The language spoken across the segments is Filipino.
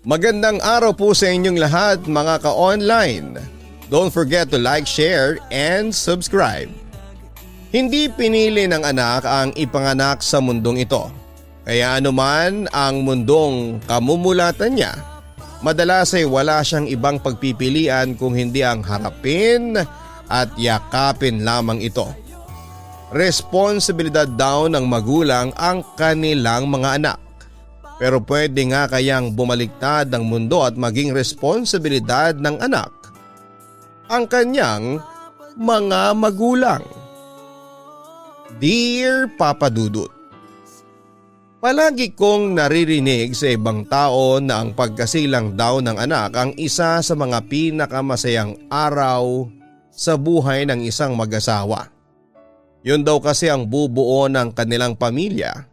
Magandang araw po sa inyong lahat mga ka-online. Don't forget to like, share, and subscribe. Hindi pinili ng anak ang ipanganak sa mundong ito. Kaya anuman ang mundong kamumulatan niya, madalas ay wala siyang ibang pagpipilian kung hindi ang harapin at yakapin lamang ito. Responsibilidad daw ng magulang ang kanilang mga anak. Pero pwede nga kayang bumaliktad ang mundo at maging responsibilidad ng anak ang kanyang mga magulang. Dear Papa Dudut, palagi kong naririnig sa ibang tao na ang pagkasilang daw ng anak ang isa sa mga pinakamasayang araw sa buhay ng isang mag-asawa. Yun daw kasi ang bubuo ng kanilang pamilya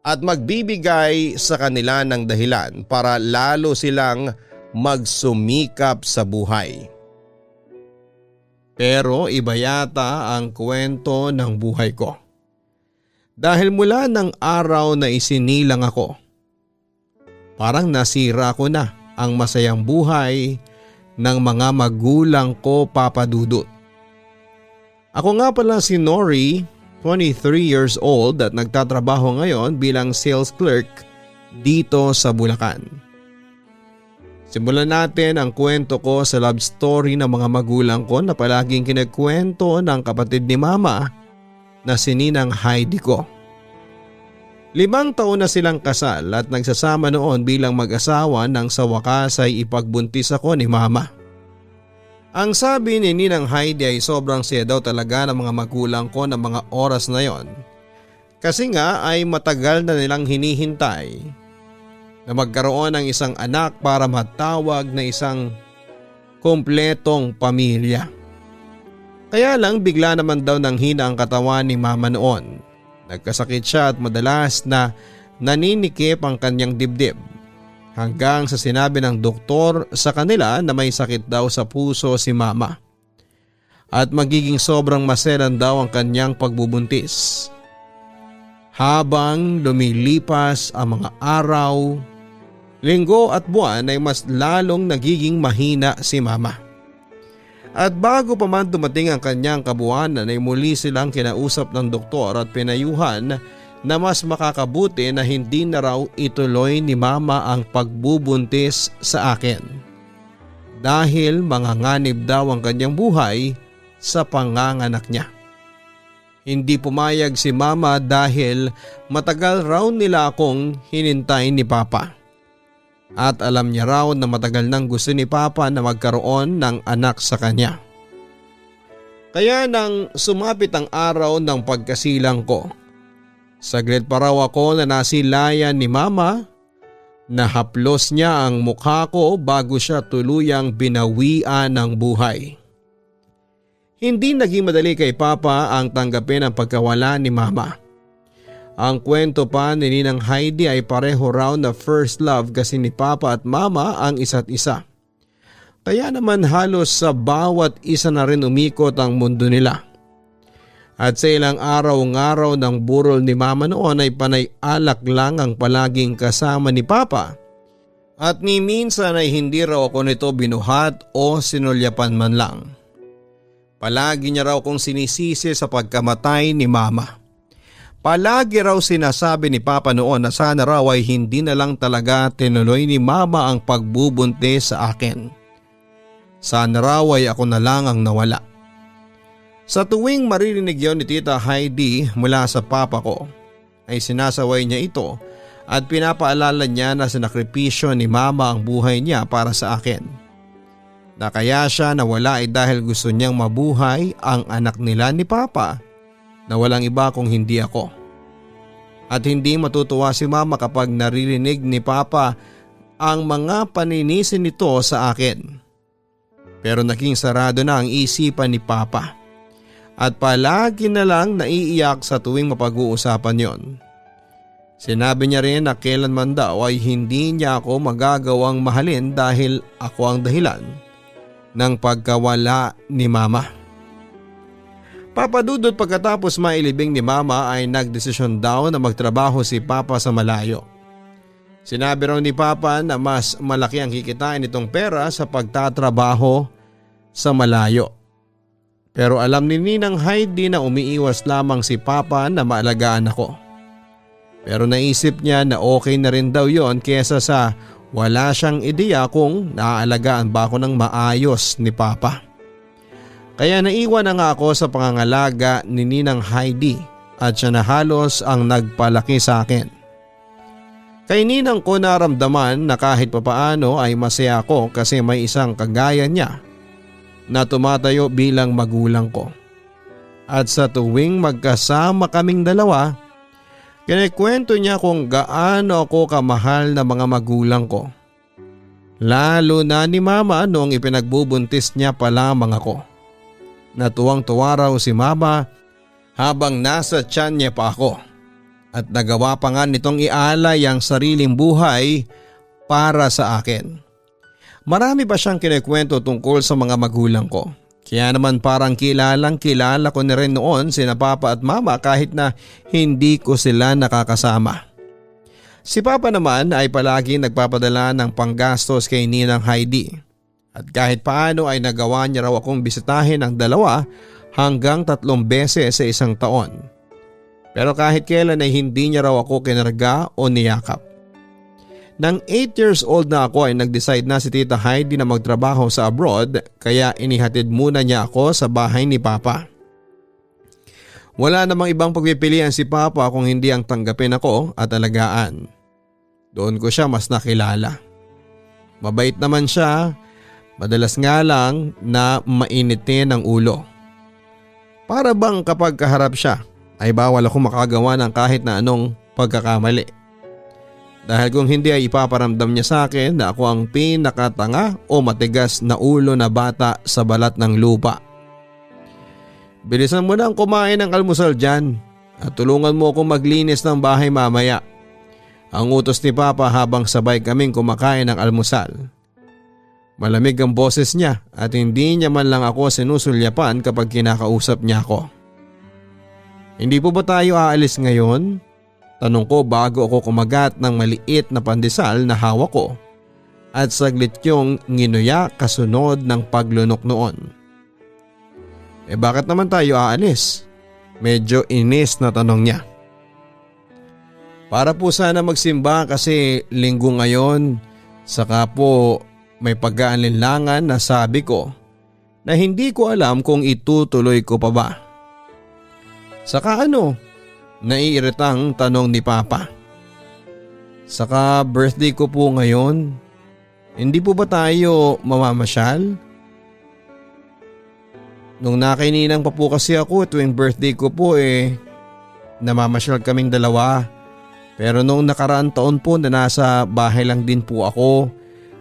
at magbibigay sa kanila ng dahilan para lalo silang magsumikap sa buhay. Pero iba yata ang kwento ng buhay ko. Dahil mula ng araw na isinilang ako, parang nasira ko na ang masayang buhay ng mga magulang ko, Papa Dudut. Ako nga pala si Nori, 23 years old at nagtatrabaho ngayon bilang sales clerk dito sa Bulacan. Simulan natin ang kwento ko sa love story ng mga magulang ko na palaging kinagkwento ng kapatid ni Mama na si Ninang Heidi ko. 5 taon na silang kasal at nagsasama noon bilang mag-asawa nang sa wakas ay ipagbuntis ako ni Mama. Ang sabi ni Ninang Heidi ay sobrang saya daw talaga ng mga magulang ko ng mga oras na yon. Kasi nga ay matagal na nilang hinihintay na magkaroon ng isang anak para matawag na isang kumpletong pamilya. Kaya lang bigla naman daw nang hina ang katawan ni Mama noon. Nagkasakit siya at madalas na naninikip ang kanyang dibdib. Hanggang sa sinabi ng doktor sa kanila na may sakit daw sa puso si Mama. At magiging sobrang maselan daw ang kanyang pagbubuntis. Habang lumilipas ang mga araw, linggo at buwan ay mas lalong nagiging mahina si Mama. At bago pa man dumating ang kanyang kabuuan ay muli silang kinausap ng doktor at pinayuhan na mas makakabuti na hindi na raw ituloy ni Mama ang pagbubuntis sa akin. Dahil manganganib daw ang kanyang buhay sa panganganak niya. Hindi pumayag si Mama dahil matagal raw nila akong hinintay ni Papa. At alam niya raw na matagal nang gusto ni Papa na magkaroon ng anak sa kanya. Kaya nang sumapit ang araw ng pagkasilang ko, saglit pa raw ako na nasilayan ni Mama, nahaplos niya ang mukha ko bago siya tuluyang binawian ng buhay. Hindi naging madali kay Papa ang tanggapin ang pagkawala ni Mama. Ang kwento pa ni Ninang Heidi ay pareho raw na first love kasi ni Papa at Mama ang isa't isa. Kaya naman halos sa bawat isa na rin umikot ang mundo nila. At sa ilang araw-araw ng burol ni Mama noon ay panay alak lang ang palaging kasama ni Papa. At ni minsan ay hindi raw ako nito binuhat o sinulyapan man lang. Palagi niya raw kong sinisisi sa pagkamatay ni Mama. Palagi raw sinasabi ni Papa noon na sana raw ay hindi na lang talaga tinuloy ni Mama ang pagbubuntis sa akin. Sana raw ay ako na lang ang nawala. Sa tuwing maririnig yon ni Tita Heidi mula sa Papa ko, ay sinasaway niya ito at pinapaalala niya na sinakripisyo ni Mama ang buhay niya para sa akin. Na kaya siya nawala ay dahil gusto niyang mabuhay ang anak nila ni Papa na walang iba kung hindi ako. At hindi matutuwa si Mama kapag naririnig ni Papa ang mga paninisin nito sa akin. Pero naging sarado na ang isipan ni Papa. At palagi na lang naiiyak sa tuwing mapag-uusapan yon. Sinabi niya rin na kailanman daw ay hindi niya ako magagawang mahalin dahil ako ang dahilan ng pagkawala ni Mama. Papadudot pagkatapos mailibing ni Mama ay nagdesisyon daw na magtrabaho si Papa sa malayo. Sinabi raw ni Papa na mas malaki ang kikitain nitong pera sa pagtatrabaho sa malayo. Pero alam ni Ninang Heidi na umiiwas lamang si Papa na maalagaan ako. Pero naisip niya na okay na rin daw yon kesa sa wala siyang ideya kung naaalagaan ba ako ng maayos ni Papa. Kaya naiwan na nga ako sa pangangalaga ni Ninang Heidi at siya na halos ang nagpalaki sa akin. Kay Ninang ko naramdaman na kahit papaano ay masaya ako kasi may isang kagaya niya na tumatayo bilang magulang ko. At sa tuwing magkasama kaming dalawa, kinikwento niya kung gaano ako kamahal na mga magulang ko. Lalo na ni Mama noong ipinagbubuntis niya pa lamang ako. Natuwang-tuwa raw si Mama habang nasa tiyan niya pa ako. At nagawa pa nga nitong ialay ang sariling buhay para sa akin. Marami pa siyang kinikwento tungkol sa mga magulang ko. Kaya naman parang kilala ko na rin noon sina Papa at Mama kahit na hindi ko sila nakakasama. Si Papa naman ay palagi nagpapadala ng panggastos kay Ninang Heidi. At kahit paano ay nagawa niya raw akong bisitahin ng 2 hanggang 3 beses sa isang taon. Pero kahit kailan ay hindi niya raw ako kinarga o niyakap. Nang 8 years old na ako ay nag-decide na si Tita Heidi na magtrabaho sa abroad kaya inihatid muna niya ako sa bahay ni Papa. Wala namang ibang pagpipilian si Papa kung hindi ang tanggapin ako at alagaan. Doon ko siya mas nakilala. Mabait naman siya, madalas nga lang na mainitin ang ulo. Para bang kapag kaharap siya ay bawal ako makagawa ng kahit na anong pagkakamali. Dahil kung hindi ay ipaparamdam niya sa akin na ako ang pinakatanga o matigas na ulo na bata sa balat ng lupa. Bilisan mo na ang kumain ng almusal dyan at tulungan mo akong maglinis ng bahay mamaya. Ang utos ni Papa habang sabay kaming kumakain ng almusal. Malamig ang boses niya at hindi niya man lang ako sinusulyapan kapag kinakausap niya ako. Hindi po ba tayo aalis ngayon? Tanong ko bago ako kumagat ng maliit na pandesal na hawak ko at saglit yung nginuya kasunod ng paglunok noon. Bakit naman tayo aalis? Medyo inis na tanong niya. Para po sana magsimba kasi linggo ngayon, saka po may pag-aalinlangan na sabi ko na hindi ko alam kung itutuloy ko pa ba. Saka ano? Naiiritang tanong ni Papa. Saka birthday ko po ngayon. Hindi po ba tayo mamamasyal? Nung nakaninang pa po kasi ako tuwing birthday ko po namamasyal kaming 2. Pero nung nakaraan taon po na nasa bahay lang din po ako,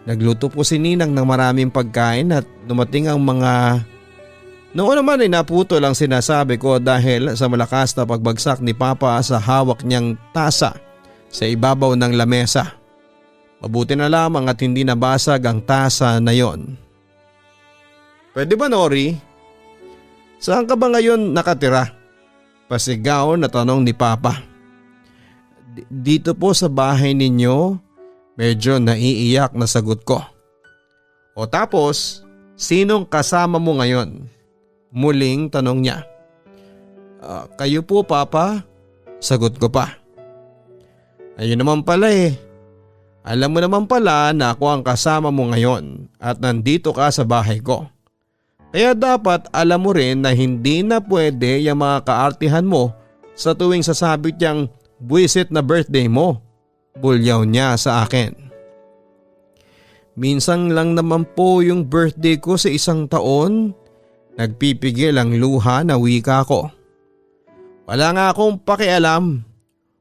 nagluto po si Ninang ng maraming pagkain at dumating ang mga... Noon naman ay naputo lang sinasabi ko dahil sa malakas na pagbagsak ni Papa sa hawak niyang tasa sa ibabaw ng lamesa. Mabuti na lamang at hindi nabasag ang tasa na yon. Pwede ba, Nori? Saan ka ba ngayon nakatira? Pasigaw na tanong ni Papa. Dito po sa bahay ninyo. Medyo naiiyak na sagot ko. O tapos, sinong kasama mo ngayon? Muling tanong niya. Kayo po, Papa? Sagot ko pa. Ayun naman pala Alam mo naman pala na ako ang kasama mo ngayon at nandito ka sa bahay ko. Kaya dapat alam mo rin na hindi na pwede yung mga kaartihan mo sa tuwing sasabit niyang buwisit na birthday mo. Bulyaw niya sa akin. Minsan lang naman po yung birthday ko sa isang taon. Nagpipigil ang luha na wika ko. Wala nga akong pakialam.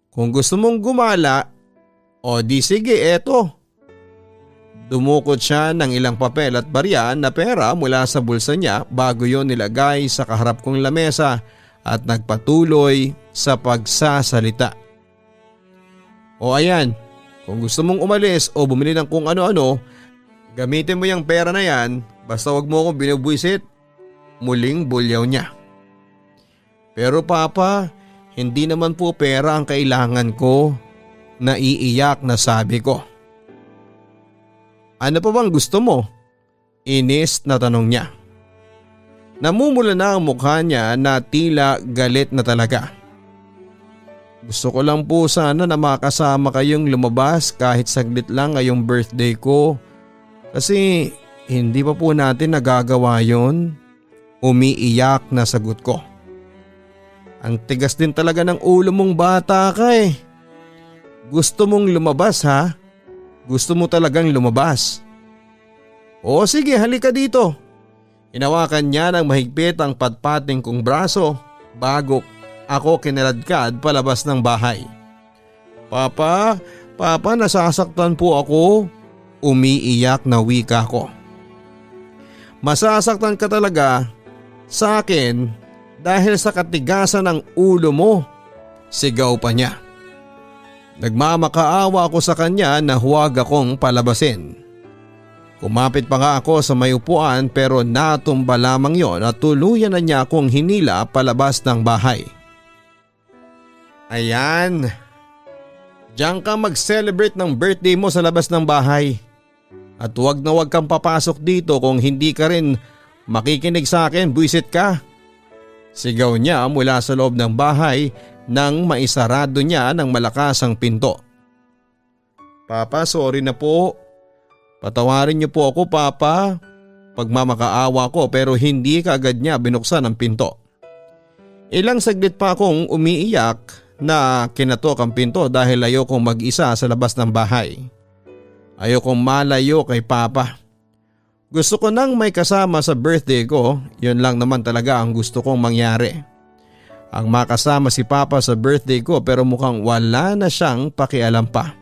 Kung gusto mong gumala, o di sige eto. Dumukot siya ng ilang papel at barya na pera mula sa bulsa niya bago yon nilagay sa kaharap kong lamesa at nagpatuloy sa pagsasalita. O ayan, kung gusto mong umalis o bumili ng kung ano-ano, gamitin mo yung pera na yan basta wag mo akong binubwisit. Muling bulyaw niya. Pero Papa, hindi naman po pera ang kailangan ko. Naiiyak na sabi ko. Ano pa bang gusto mo? Inis na tanong niya. Namumula na ang mukha niya na tila galit na talaga. Gusto ko lang po sana na makasama kayong lumabas kahit saglit lang ngayong birthday ko. Kasi hindi pa po natin nagagawa yon. Umiiyak na sagot ko. Ang tigas din talaga ng ulo mong bata ka eh. Gusto mong lumabas ha? Gusto mo talagang lumabas? O sige, halika dito. Hinawakan niya ng mahigpit ang patpating kong braso bago ako kinaladkad palabas ng bahay. Papa, nasasaktan po ako. Umiiyak na wika ko. Masasaktan ka talaga sa akin dahil sa katigasan ng ulo mo. Sigaw pa niya. Nagmamakaawa ako sa kanya na huwag akong palabasin. Kumapit pa nga ako sa may upuan pero natumba lamang yon at tuluyan na niya akong hinila palabas ng bahay. Ayan. Diyan ka mag-celebrate ng birthday mo sa labas ng bahay. At huwag na huwag kang papasok dito kung hindi ka rin makikinig sa akin, buisit ka. Sigaw niya mula sa loob ng bahay nang maisarado niya ng malakas ang pinto. Papa, sorry na po. Patawarin niyo po ako, Papa. Pagmamakaawa ko pero hindi kaagad niya binuksan ang pinto. Ilang saglit pa akong umiiyak na kinatok ang pinto dahil ayokong mag-isa sa labas ng bahay. Ayokong malayo kay Papa. Gusto ko nang may kasama sa birthday ko, yun lang naman talaga ang gusto kong mangyari. Ang makasama si Papa sa birthday ko pero mukhang wala na siyang pakialam pa.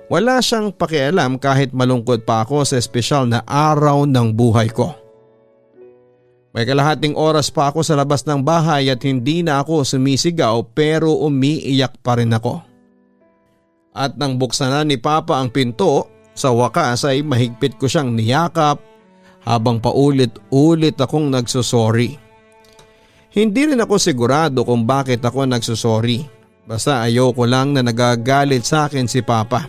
Wala siyang pakialam kahit malungkot pa ako sa espesyal na araw ng buhay ko. May kalahating oras pa ako sa labas ng bahay at hindi na ako sumisigaw pero umiiyak pa rin ako. At nang buksan na ni Papa ang pinto, sa wakas ay mahigpit ko siyang niyakap habang paulit-ulit akong nagsusorry. Hindi rin ako sigurado kung bakit ako nagsusorry. Basta ayoko lang na nagagalit sa akin si Papa.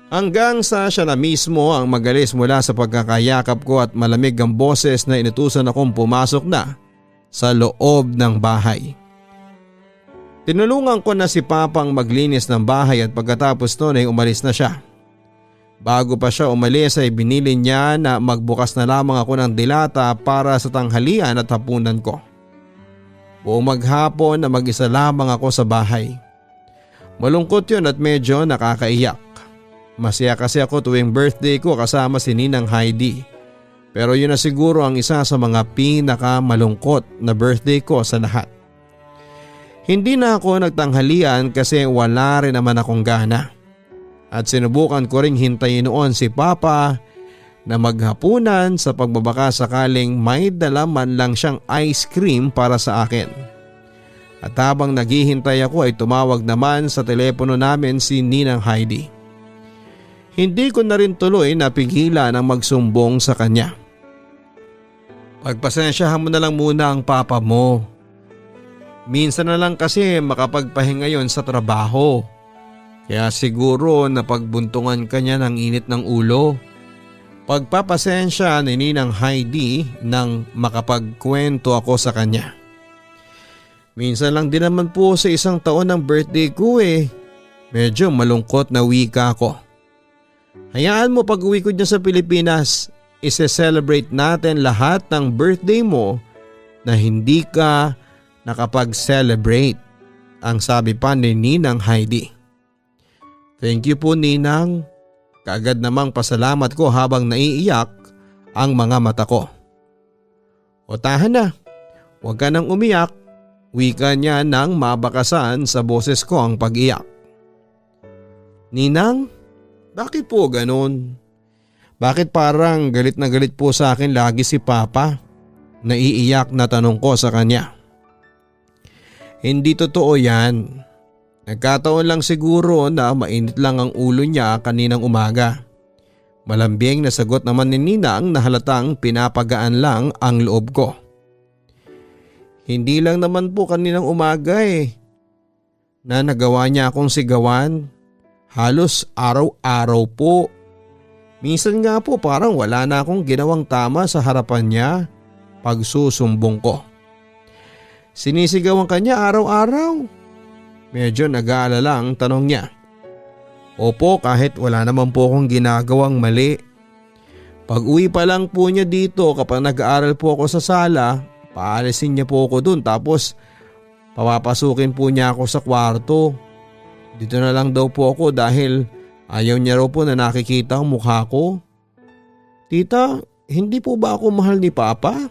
Hanggang sa siya na mismo ang magalis mula sa pagkakayakap ko at malamig ang boses na inutusan akong pumasok na sa loob ng bahay. Tinulungan ko na si Papang maglinis ng bahay at pagkatapos noon ay umalis na siya. Bago pa siya umalis ay binili niya na magbukas na lamang ako ng dilata para sa tanghalian at hapunan ko. Buong maghapon na mag-isa lamang ako sa bahay. Malungkot yun at medyo nakakaiyak. Masaya kasi ako tuwing birthday ko kasama si Ninang Heidi. Pero yun na siguro ang isa sa mga pinakamalungkot na birthday ko sa lahat. Hindi na ako nagtanghalian kasi wala rin naman akong gana. At sinubukan ko ring hintayin noon si Papa na maghapunan sa pagbabaka sakaling may dala man lang siyang ice cream para sa akin. At habang naghihintay ako ay tumawag naman sa telepono namin si Ninang Heidi. Hindi ko na rin tuloy napigilan ang magsumbong sa kanya. Pagpasensyahan mo na lang muna ang papa mo. Minsan na lang kasi makapagpahinga yon sa trabaho. Kaya siguro napagbuntungan ka niya ng init ng ulo. Pagpapasensya ni Ninang Heidi nang makapagkwento ako sa kanya. Minsan lang din naman po sa isang taon ng birthday ko eh. Medyo malungkot na wika ko. Hayaan mo pag uwi ko dyan sa Pilipinas, ise-celebrate natin lahat ng birthday mo na hindi ka nakapag-celebrate, ang sabi pa ni Ninang Heidi. Thank you po Ninang. Kaagad namang pasalamat ko habang naiiyak ang mga mata ko. O tahan na, huwag ka nang umiyak, wika niya nang mabakasan sa boses ko ang pag-iyak. Ninang? Bakit po ganon? Bakit parang galit na galit po sa akin lagi si Papa? Naiiyak na tanong ko sa kanya. Hindi totoo yan. Nagkataon lang siguro na mainit lang ang ulo niya kaninang umaga. Malambing na sagot naman ni Ninang na halatang pinapagaan lang ang loob ko. Hindi lang naman po kaninang umaga eh. Na nagawa niya akong sigawan. Halos araw-araw po. Minsan nga po parang wala na akong ginawang tama sa harapan niya pagsusumbong ko. Sinisigawan kanya araw-araw. Medyo nag-aalala ang tanong niya. Opo, kahit wala naman po akong ginagawang mali. Pag uwi pa lang po niya dito kapag nag-aaral po ako sa sala, paalisin niya po ako dun tapos papapasukin po niya ako sa kwarto. Dito na lang daw po ako dahil ayaw niya raw po na nakikita ang mukha ko. Tita, hindi po ba ako mahal ni Papa?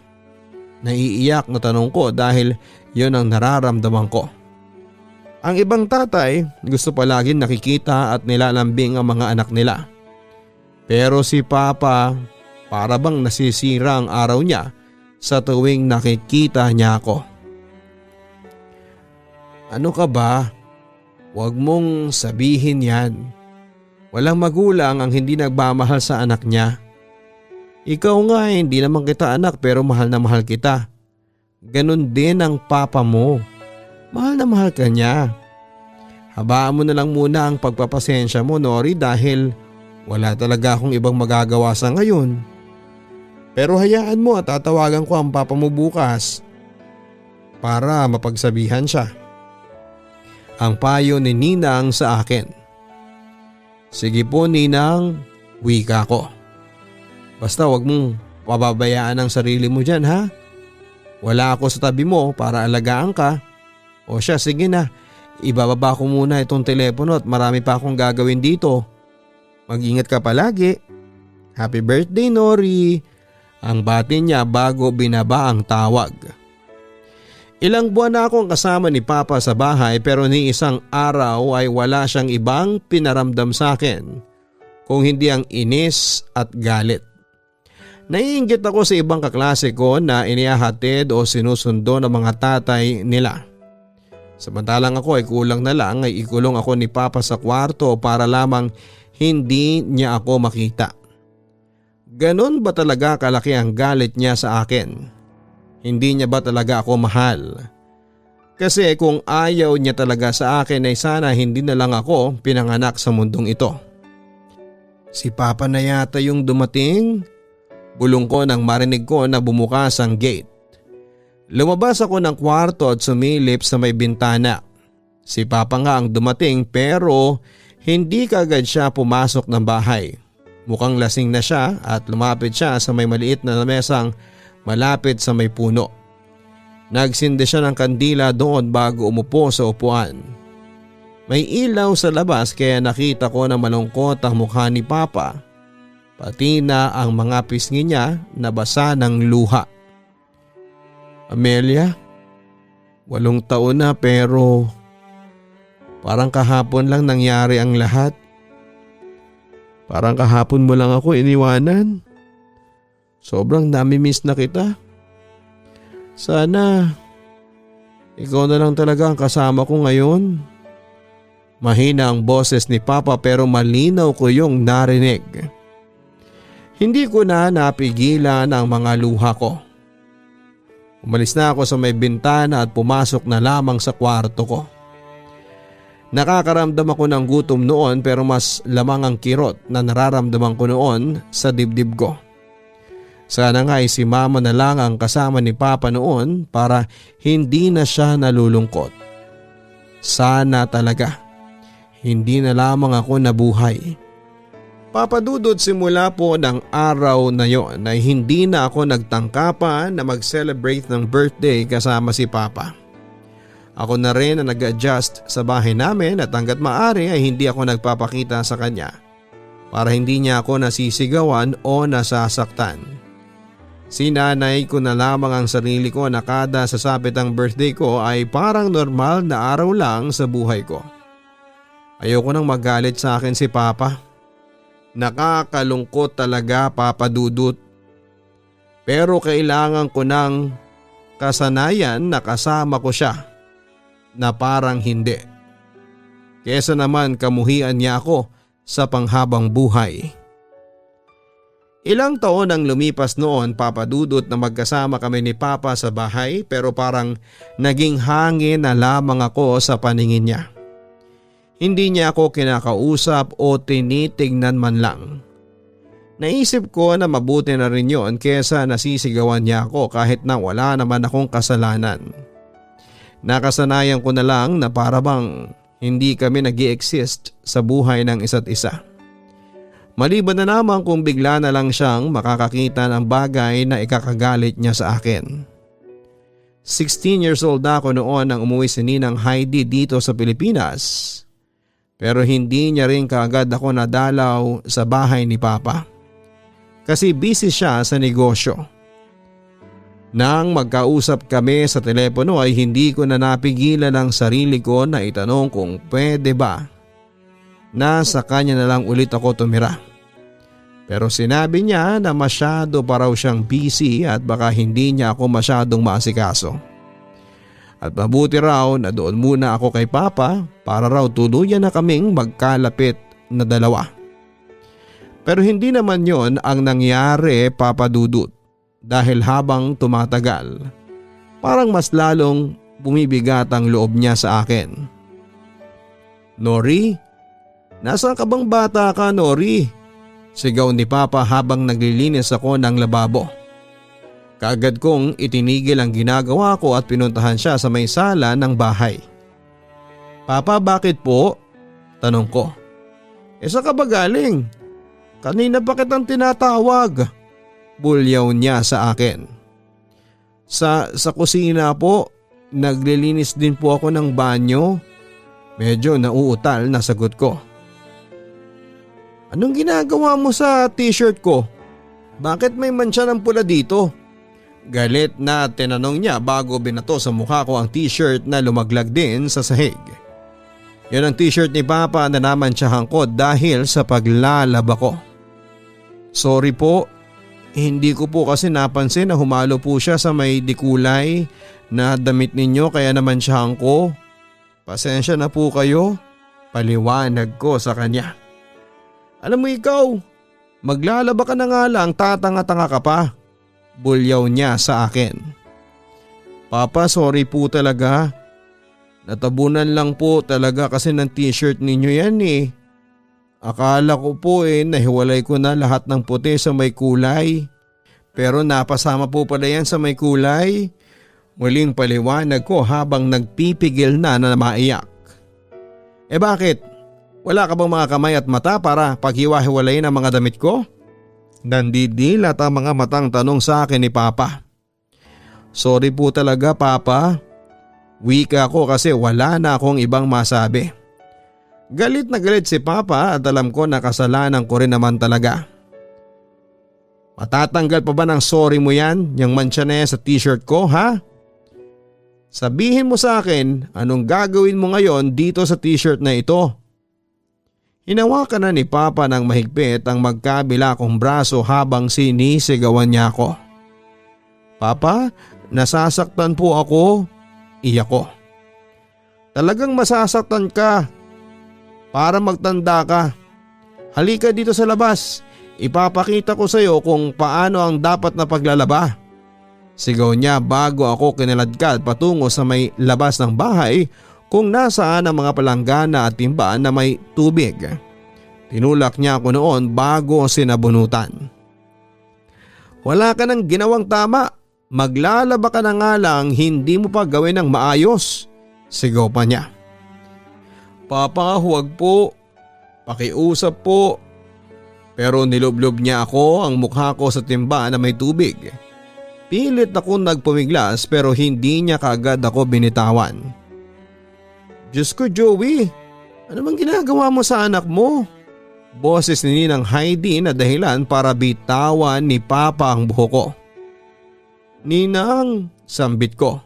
Naiiyak na tanong ko dahil yon ang nararamdaman ko. Ang ibang tatay gusto palaging nakikita at nilalambing ang mga anak nila. Pero si Papa para bang nasisira ang araw niya sa tuwing nakikita niya ako. Ano ka ba? Huwag mong sabihin yan. Walang magulang ang hindi nagmamahal sa anak niya. Ikaw nga hindi naman kita anak pero mahal na mahal kita. Ganon din ang papa mo. Mahal na mahal ka niya. Habaan mo na lang muna ang pagpapasensya mo, Nori, dahil wala talaga akong ibang magagawa sa ngayon. Pero hayaan mo at tatawagan ko ang papa mo bukas para mapagsabihan siya. Ang payo ni Ninang sa akin. Sige po Ninang, wika ko. Basta wag mong pababayaan ang sarili mo dyan ha. Wala ako sa tabi mo para alagaan ka. O siya, sige na. Ibababa ko muna itong telepono at marami pa akong gagawin dito. Mag-ingat ka palagi. Happy birthday Nori. Ang bati niya bago binaba ang tawag. Ilang buwan na akong kasama ni Papa sa bahay pero ni isang araw ay wala siyang ibang pinaramdam sa akin kung hindi ang inis at galit. Naiinggit ako sa ibang kaklase ko na inihahatid o sinusundo ng mga tatay nila. Samantalang ako ay kulang na lang ay ikulong ako ni Papa sa kwarto para lamang hindi niya ako makita. Ganon ba talaga kalaki ang galit niya sa akin? Hindi niya ba talaga ako mahal? Kasi kung ayaw niya talaga sa akin ay sana hindi na lang ako pinanganak sa mundong ito. Si Papa na yata yung dumating. Bulong ko nang marinig ko na bumukas ang gate. Lumabas ako ng kwarto at sumilip sa may bintana. Si Papa nga ang dumating pero hindi kaagad siya pumasok ng bahay. Mukhang lasing na siya at lumapit siya sa may maliit na mesang malapit sa may puno. Nagsindi siya ng kandila doon bago umupo sa upuan. May ilaw sa labas kaya nakita ko na malungkot ang mukha ni Papa. Pati na ang mga pisngi niya na basa ng luha. Amelia, 8 taon na pero parang kahapon lang nangyari ang lahat. Parang kahapon mo lang ako iniwanan. Sobrang nami-miss na kita. Sana ikaw na lang talaga ang kasama ko ngayon. Mahina ang boses ni Papa pero malinaw ko yung narinig. Hindi ko na napigilan ang mga luha ko. Umalis na ako sa may bintana at pumasok na lamang sa kwarto ko. Nakakaramdam ako ng gutom noon pero mas lamang ang kirot na nararamdaman ko noon sa dibdib ko. Sana nga ay si Mama na lang ang kasama ni Papa noon para hindi na siya nalulungkot. Sana talaga. Hindi na lamang ako nabuhay. Papa Dudut, simula po ng araw na yon ay hindi na ako nagtangka pa na mag-celebrate ng birthday kasama si Papa. Ako na rin ang nag-adjust sa bahay namin at hanggat maaari ay hindi ako nagpapakita sa kanya para hindi niya ako nasisigawan o nasasaktan. Sinanay ko na lamang ang sarili ko na kada sasapit ang birthday ko ay parang normal na araw lang sa buhay ko. Ayoko nang magalit sa akin si Papa. Nakakalungkot talaga, Papa Dudut. Pero kailangan ko ng kasanayan na kasama ko siya na parang hindi. Kesa naman kamuhian niya ako sa panghabang buhay. Ilang taon ang lumipas noon, Papa Dudut, na magkasama kami ni Papa sa bahay pero parang naging hangin na lamang ako sa paningin niya. Hindi niya ako kinakausap o tinitignan man lang. Naisip ko na mabuti na rin yon kesa nasisigawan niya ako kahit na wala naman akong kasalanan. Nakasanayan ko na lang na para bang hindi kami nag-i-exist sa buhay ng isa't isa. Maliban na naman kung bigla na lang siyang makakakita ng bagay na ikakagalit niya sa akin. 16 years old na ako noon nang umuwi si Ninang Heidi dito sa Pilipinas. Pero hindi niya rin kaagad ako nadalaw sa bahay ni Papa. Kasi busy siya sa negosyo. Nang magkausap kami sa telepono ay hindi ko na napigilan ang sarili ko na itanong kung pwede ba na sa kanya na lang ulit ako tumira. Pero sinabi niya na masyado pa raw siyang busy at baka hindi niya ako masyadong maasikaso. At mabuti raw na doon muna ako kay Papa para raw tuluyan na kaming magkalapit na dalawa. Pero hindi naman yon ang nangyari, Papa Dudut, dahil habang tumatagal, parang mas lalong bumibigat ang loob niya sa akin. "Nori, nasaan ka bang bata ka, Nori?" Sigaw ni Papa habang naglilinis ako ng lababo. Kaagad kong itinigil ang ginagawa ko at pinuntahan siya sa may sala ng bahay. "Papa, bakit po?" tanong ko. "Saan ka ba galing? Kanina pa kitang tinatawag." Bulyaw niya sa akin. Sa kusina po, naglilinis din po ako ng banyo." Medyo nauutal na sagot ko. "Anong ginagawa mo sa t-shirt ko? Bakit may mancha ng pula dito?" Galit na tinanong niya bago binato sa mukha ko ang t-shirt na lumaglag din sa sahig. Yan ang t-shirt ni Papa na namantsahan ko dahil sa paglalaba ko. "Sorry po, hindi ko po kasi napansin na humalo po siya sa may dikulay na damit ninyo kaya namantsahan ko. Pasensya na po kayo," paliwanag ko sa kanya. "Alam mo ikaw, maglalaba ka na nga lang, tatanga-tanga ka pa," bulyaw niya sa akin. "Papa, sorry po talaga. Natabunan lang po talaga kasi ng t-shirt ninyo yan eh. Akala ko po nahiwalay ko na lahat ng puti sa may kulay. Pero napasama po pala yan sa may kulay." Muling paliwanag ko habang nagpipigil na maiyak. Bakit? Wala ka bang mga kamay at mata para paghiwa-hiwalayin ang mga damit ko?" Nandidilat ang mga matang tanong sa akin ni Papa. "Sorry po talaga, Papa. Wika ko kasi wala na akong ibang masabi." Galit na galit si Papa at alam ko na kasalanan ko rin naman talaga. "Matatanggal pa ba ng sorry mo yan, yung mancha na yan sa t-shirt ko, ha? Sabihin mo sa akin anong gagawin mo ngayon dito sa t-shirt na ito." Hinawakan na ni Papa ng mahigpit ang magkabila kong braso habang sinisigawan niya ako. "Papa, nasasaktan po ako." Iyak ko. "Talagang masasaktan ka. Para magtanda ka. Halika dito sa labas. Ipapakita ko sa iyo kung paano ang dapat na paglalaba." Sigaw niya bago ako kinaladkad patungo sa may labas ng bahay kung nasaan ang mga palanggana at timba na may tubig. Tinulak niya ako noon bago sinabunutan. "Wala ka nang ginawang tama. Maglalaba ka na nga lang, hindi mo pa gawin ng maayos." Sigaw pa niya. "Papa, huwag po. Pakiusap po." Pero nilublob niya ako ang mukha ko sa timba na may tubig. Pilit akong nagpumiglas pero hindi niya kaagad ako binitawan. "Diyos ko, Joey, ano bang ginagawa mo sa anak mo?" Boses ni Ninang Heidi na dahilan para bitawan ni Papa ang buhok ko. "Ninang," sambit ko.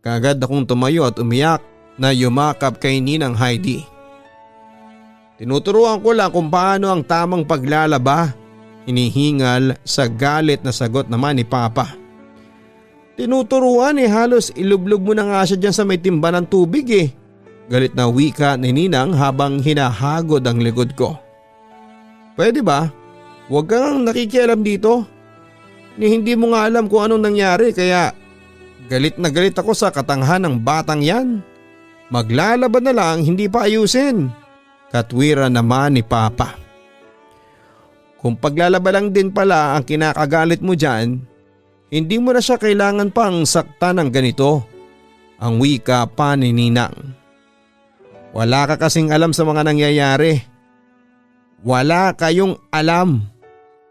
Kaagad akong tumayo at umiyak na yumakap kay Ninang Heidi. "Tinuturuan ko lang kung paano ang tamang paglalaba," hinihingal sa galit na sagot naman ni Papa. "Tinuturuan halos ilublob mo na nga siya dyan sa may timba ng tubig eh." Galit na wika ni Ninang habang hinahagod ang likod ko. "Pwede ba? Huwag kang nakikialam dito. Hindi mo nga alam kung anong nangyari kaya galit na galit ako sa katanghan ng batang yan." Maglalaban na lang, hindi pa ayusin. Katwiran naman ni Papa. Kung paglalaban lang din pala ang kinakagalit mo dyan, hindi mo na siya kailangan pang sakta ng ganito. Ang wika pa ni Ninang. Wala ka kasing alam sa mga nangyayari. Wala kayong alam.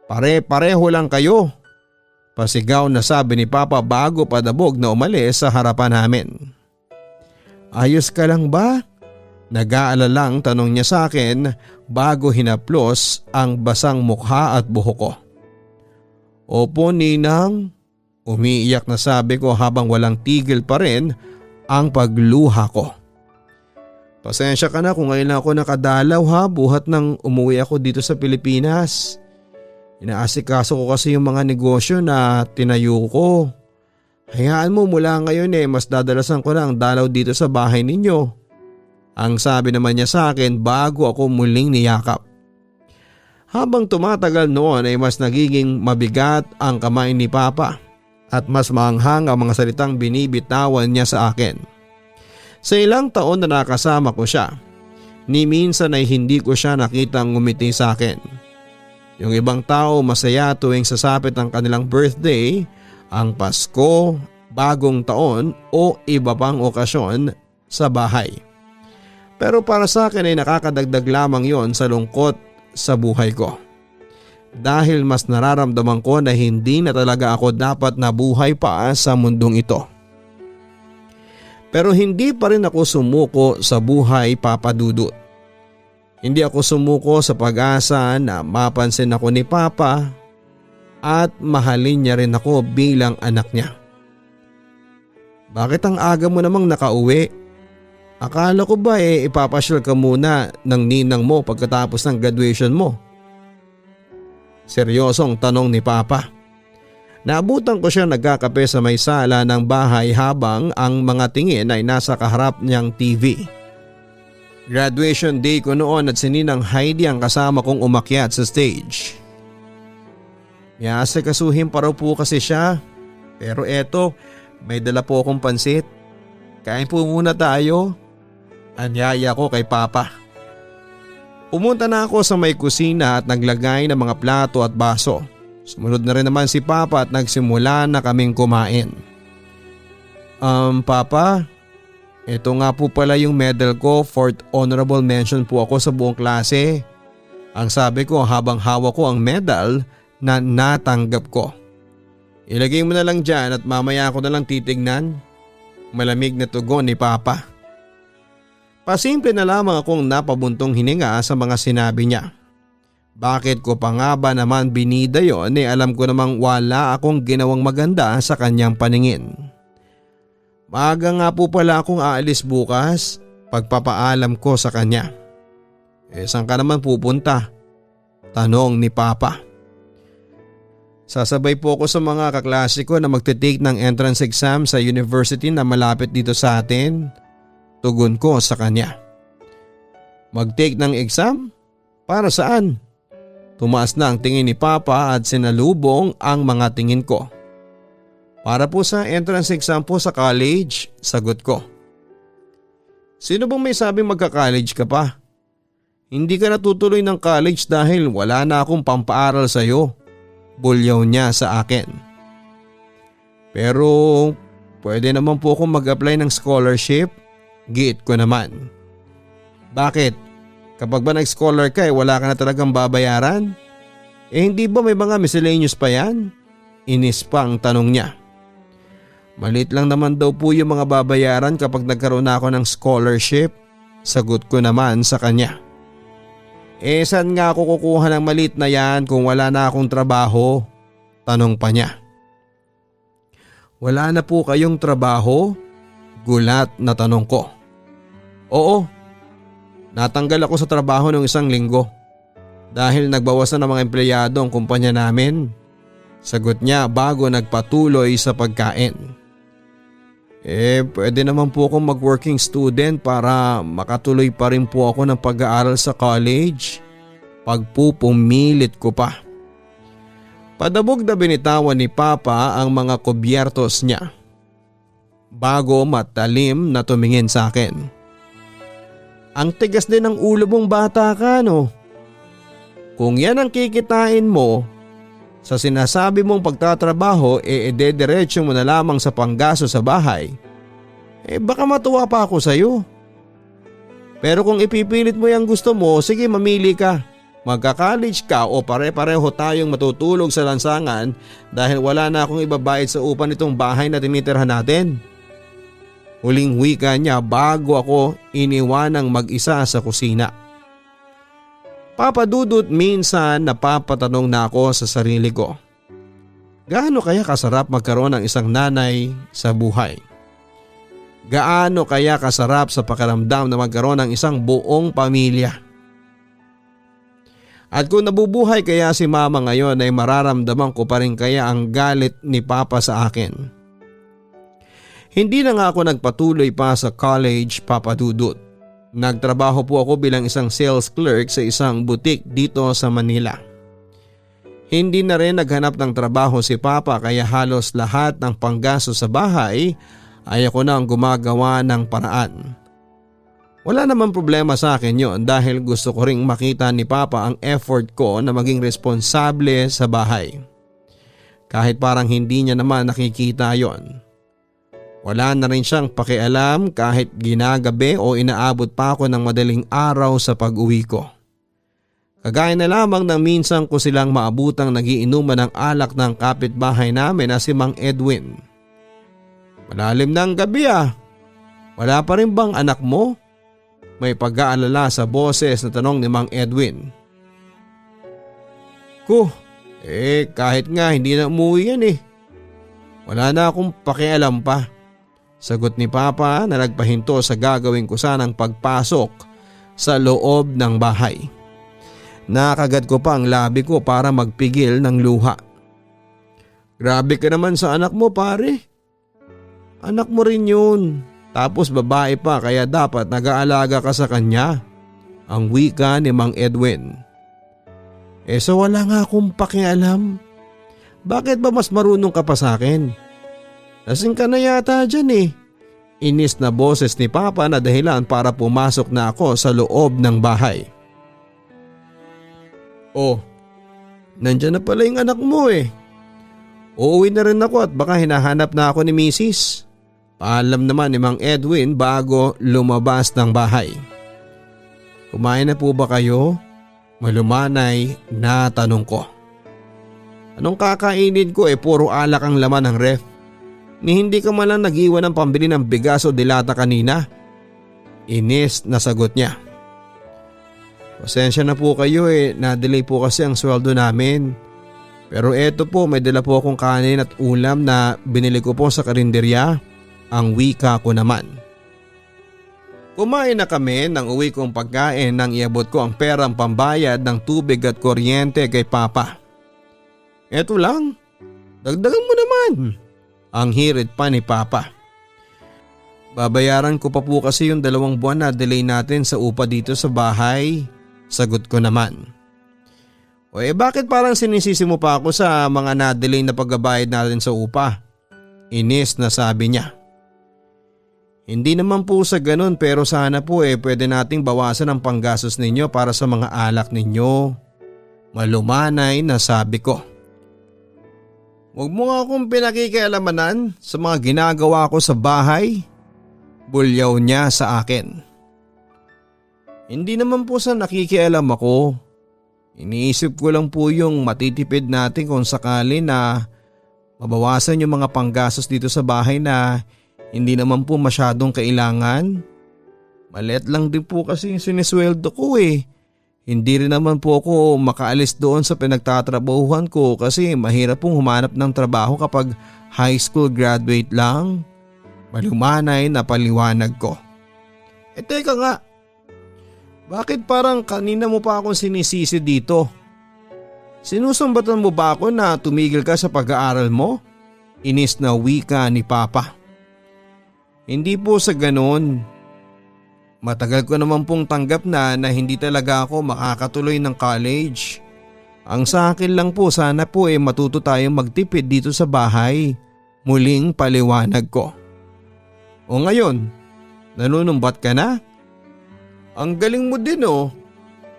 Pare-pareho lang kayo. Pasigaw na sabi ni Papa bago padabog na umalis sa harapan namin. Ayos ka lang ba? Nag-aalalang tanong niya sa akin bago hinaplos ang basang mukha at buhok ko. Opo Ninang, umiiyak na sabi ko habang walang tigil pa rin ang pagluha ko. Pasensya ka na kung ngayon ako nakadalaw ha, buhat nang umuwi ako dito sa Pilipinas. Inaasikaso ko kasi yung mga negosyo na tinayo ko. Hayaan mo mula ngayon mas dadalasan ko na ang dalaw dito sa bahay ninyo. Ang sabi naman niya sa akin bago ako muling niyakap. Habang tumatagal noon ay mas nagiging mabigat ang kamay ni Papa at mas maanghang ang mga salitang binibitawan niya sa akin. Sa ilang taon na nakasama ko siya, ni minsan ay hindi ko siya nakitang ngumiti sa akin. Yung ibang tao masaya tuwing sasapit ang kanilang birthday, ang Pasko, bagong taon o iba pang okasyon sa bahay. Pero para sa akin ay nakakadagdag lamang yon sa lungkot sa buhay ko. Dahil mas nararamdaman ko na hindi na talaga ako dapat nabuhay pa sa mundong ito. Pero hindi pa rin ako sumuko sa buhay, Papa Dudut. Hindi ako sumuko sa pag-asa na mapansin ako ni Papa at mahalin niya rin ako bilang anak niya. Bakit ang aga mo namang nakauwi? Akala ko ba ipapasyal ka muna ng ninang mo pagkatapos ng graduation mo? Seryosong tanong ni Papa. Naabutan ko siya nagkakape sa may sala ng bahay habang ang mga tingin ay nasa kaharap niyang TV. Graduation day ko noon at si Ninang Heidi ang kasama kong umakyat sa stage. Asikasuhin pa raw po kasi siya. Pero eto, may dala po akong pansit. Kain po muna tayo. Anyaya ko kay Papa. Pumunta na ako sa may kusina at naglagay ng mga plato at baso. Sumunod na rin naman si Papa at nagsimula na kaming kumain. Papa, ito nga po pala yung medal ko, 4th honorable mention po ako sa buong klase. Ang sabi ko habang hawak ko ang medal na natanggap ko. Ilagay mo na lang dyan at mamaya ako na lang titignan. Malamig na tugon ni Papa. Pasimple na lamang akong napabuntong hininga sa mga sinabi niya. Bakit ko pa nga ba naman binida yon alam ko namang wala akong ginawang maganda sa kanyang paningin. Maaga nga po pala akong aalis bukas, pagpapaalam ko sa kanya. Saan ka naman pupunta? Tanong ni Papa. Sasabay po ako sa mga kaklase ko na magte-take ng entrance exam sa university na malapit dito sa atin. Tugon ko sa kanya. Mag-take ng exam? Para saan? Tumaas na ang tingin ni Papa at sinalubong ang mga tingin ko. Para po sa entrance exam po sa college, sagot ko. Sino bang may sabing magka-college ka pa? Hindi ka natutuloy ng college dahil wala na akong pampaaral sa iyo. Bulyaw niya sa akin. Pero pwede naman po akong mag-apply ng scholarship. Giit ko naman. Bakit? Kapag ba nag-scholar ka wala ka na talagang babayaran? Hindi ba may mga miscellaneous pa yan? Inis pa ang tanong niya. Maliit lang naman daw po yung mga babayaran kapag nagkaroon na ako ng scholarship. Sagot ko naman sa kanya. Saan nga ako kukuha ng maliit na yan kung wala na akong trabaho? Tanong pa niya. Wala na po kayong trabaho? Gulat na tanong ko. Oo. Natanggal ako sa trabaho ng 1 linggo dahil nagbawasan ng mga empleyado ang kumpanya namin. Sagot niya bago nagpatuloy sa pagkain. Pwede naman po akong mag-working student para makatuloy pa rin po ako ng pag-aaral sa college. Pagpupumilit ko pa. Padabog na binitawan ni Papa ang mga kubyertos niya bago matalim na tumingin sa akin. Ang tigas din ng ulo mong bata ka, no? Kung yan ang kikitain mo sa sinasabi mong pagtatrabaho, edediretso mo na lamang sa panggaso sa bahay, baka matuwa pa ako sa'yo. Pero kung ipipilit mo yung gusto mo, sige, mamili ka. Magka-college ka o pare-pareho tayong matutulog sa lansangan dahil wala na akong ibabayad sa upa nitong bahay na tinitirhan natin. Huling wika niya bago ako iniwanang mag-isa sa kusina. Papa Dudut, minsan napapatanong na ako sa sarili ko. Gaano kaya kasarap magkaroon ng isang nanay sa buhay? Gaano kaya kasarap sa pakiramdam na magkaroon ng isang buong pamilya? At kung nabubuhay kaya si mama ngayon ay mararamdaman ko pa rin kaya ang galit ni papa sa akin. Hindi na nga ako nagpatuloy pa sa college, Papa Dudut. Nagtrabaho po ako bilang isang sales clerk sa isang butik dito sa Manila. Hindi na rin naghanap ng trabaho si papa kaya halos lahat ng panggasto sa bahay ay ako na ang gumagawa ng paraan. Wala naman problema sa akin yon dahil gusto ko ring makita ni papa ang effort ko na maging responsable sa bahay. Kahit parang hindi niya naman nakikita yon. Wala na rin siyang pakialam kahit ginagabi o inaabot pa ako ng madaling araw sa pag-uwi ko. Kagaya na lamang ng minsan ko silang maabutang nagiinuman ng alak ng kapitbahay namin na si Mang Edwin. Malalim na ang gabi ah. Wala pa rin bang anak mo? May pag-aalala sa boses na tanong ni Mang Edwin. Kahit nga hindi na umuwi yan eh. Wala na akong pakialam pa. Sagot ni Papa na nagpahinto sa gagawin ko sanang pagpasok sa loob ng bahay. Nakagad ko pa ang labi ko para magpigil ng luha. Grabe ka naman sa anak mo pare. Anak mo rin yun. Tapos babae pa kaya dapat nag-aalaga ka sa kanya. Ang wika ni Mang Edwin. So wala nga akong pakialam. Bakit ba mas marunong ka pa sa akin? Lasing ka na yata dyan eh. Inis na boses ni Papa na dahilan para pumasok na ako sa loob ng bahay. Nandyan na pala yung anak mo eh. Uuwi na rin ako at baka hinahanap na ako ni Mrs. Paalam naman ni Mang Edwin bago lumabas ng bahay. Kumain na po ba kayo? Malumanay na tanong ko. Anong kakainin ko puro alak ang laman ng ref. Ni hindi ka man lang nag-iwan ng pambili ng bigas o dilata kanina. Inis na sagot niya. Pasensya na po kayo na-delay po kasi ang sweldo namin. Pero eto po, may dala po akong kanin at ulam na binili ko po sa karinderya. Ang wika ko naman. Kumain na kami nang uwi kong pagkain nang iabot ko ang perang pambayad ng tubig at kuryente kay Papa. Eto lang, dagdagan mo naman. Ang hirit pa ni Papa. Babayaran ko pa po kasi yung 2 buwan na delay natin sa upa dito sa bahay. Sagot ko naman. Bakit parang sinisisi mo pa ako sa mga na-delay na pagbabayad natin sa upa? Inis na sabi niya. Hindi naman po sa ganun pero sana po pwede nating bawasan ang panggastos ninyo para sa mga alak ninyo. Malumanay na sabi ko. Huwag mo nga akong pinakikialamanan sa mga ginagawa ko sa bahay. Bulyaw niya sa akin. Hindi naman po sa nakikialam ako. Iniisip ko lang po yung matitipid natin kung sakali na mabawasan yung mga panggastos dito sa bahay na hindi naman po masyadong kailangan. Maliit lang din po kasi yung sinisweldo ko Hindi rin naman po ako makaalis doon sa pinagtatrabahuhan ko kasi mahirap pong humanap ng trabaho kapag high school graduate lang. Malumanay na paliwanag ko. Teka nga, bakit parang kanina mo pa akong sinisisi dito? Sinusumbatan mo ba ako na tumigil ka sa pag-aaral mo? Inis na wika ni Papa. Hindi po sa ganon. Matagal ko naman pong tanggap na hindi talaga ako makakatuloy ng college. Ang sa akin lang po sana po matuto tayong magtipid dito sa bahay. Muling paliwanag ko. O ngayon, nanunumbat ka na? Ang galing mo din oh.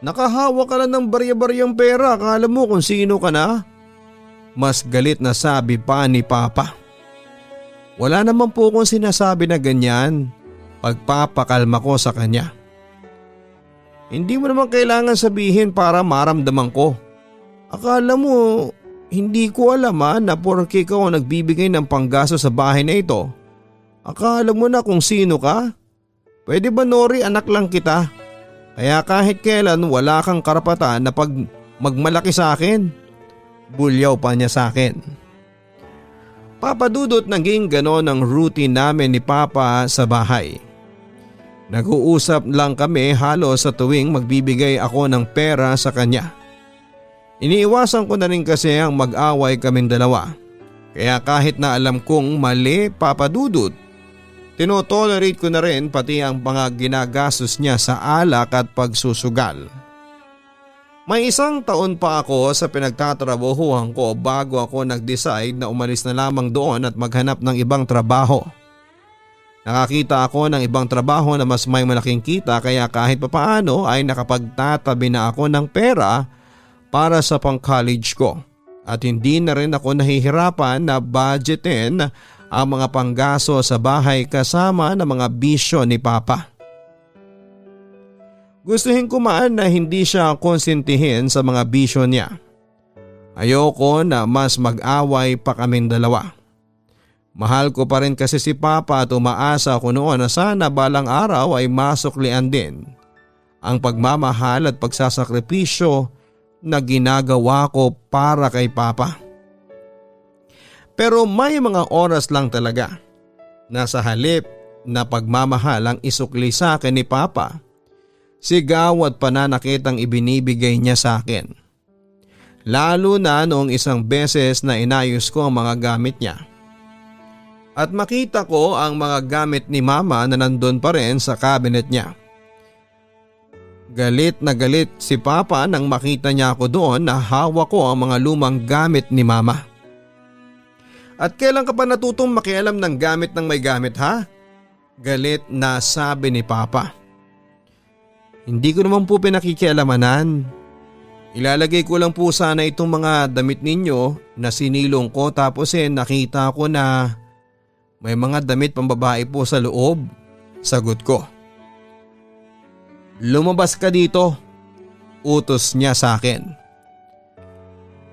Nakahawa ka lang ng barya-baryang pera, akala mo kung sino ka na? Mas galit na sabi pa ni Papa. Wala naman po akong sinasabi na ganyan. Pagpapakalma ko sa kanya. Hindi mo naman kailangan sabihin para maramdaman ko. Akala mo hindi ko alam na porke ikaw ang nagbibigay ng panggasto sa bahay na ito. Akala mo na kung sino ka? Pwede ba Nori, anak lang kita? Kaya kahit kailan wala kang karapatan na magmalaki sa akin. Bulyaw pa niya sa akin. Papa Dudut, naging ganon ang routine namin ni Papa sa bahay. Nag-uusap lang kami halos sa tuwing magbibigay ako ng pera sa kanya. Iniiwasan ko na rin kasi ang mag-away kaming dalawa. Kaya kahit na alam kong mali, Papa Dudut, tinotolerate ko na rin pati ang mga ginagastos niya sa alak at pagsusugal. May 1 taon pa ako sa pinagtatrabahuhan ko bago ako nag-decide na umalis na lamang doon at maghanap ng ibang trabaho. Nakakita ako ng ibang trabaho na mas may malaking kita kaya kahit papaano ay nakapagtatabi na ako ng pera para sa pang-college ko. At hindi na rin ako nahihirapan na budgetin ang mga panggaso sa bahay kasama ng mga bisyo ni Papa. Gustuhin ko man na hindi siya konsentihin sa mga bisyo niya. Ayoko na mas mag-away pa kaming dalawa. Mahal ko pa rin kasi si Papa at umaasa ako noon na sana balang araw ay masuklian din ang pagmamahal at pagsasakripisyo na ginagawa ko para kay Papa. Pero may mga oras lang talaga na sa halip na pagmamahal ang isukli sa akin ni Papa, sigaw at pananakit ang ibinibigay niya sa akin. Lalo na noong isang beses na inayos ko ang mga gamit niya. At makita ko ang mga gamit ni Mama na nandun pa rin sa cabinet niya. Galit na galit si Papa nang makita niya ako doon na hawak ko ang mga lumang gamit ni Mama. At kailan ka pa natutong makialam ng gamit ng may gamit ha? Galit na sabi ni Papa. Hindi ko naman po pinakikialamanan. Ilalagay ko lang po sana itong mga damit ninyo na sinilong ko tapos nakita ko na may mga damit pambabae po sa loob. Sagot ko. Lumabas ka dito. Utos niya sa akin.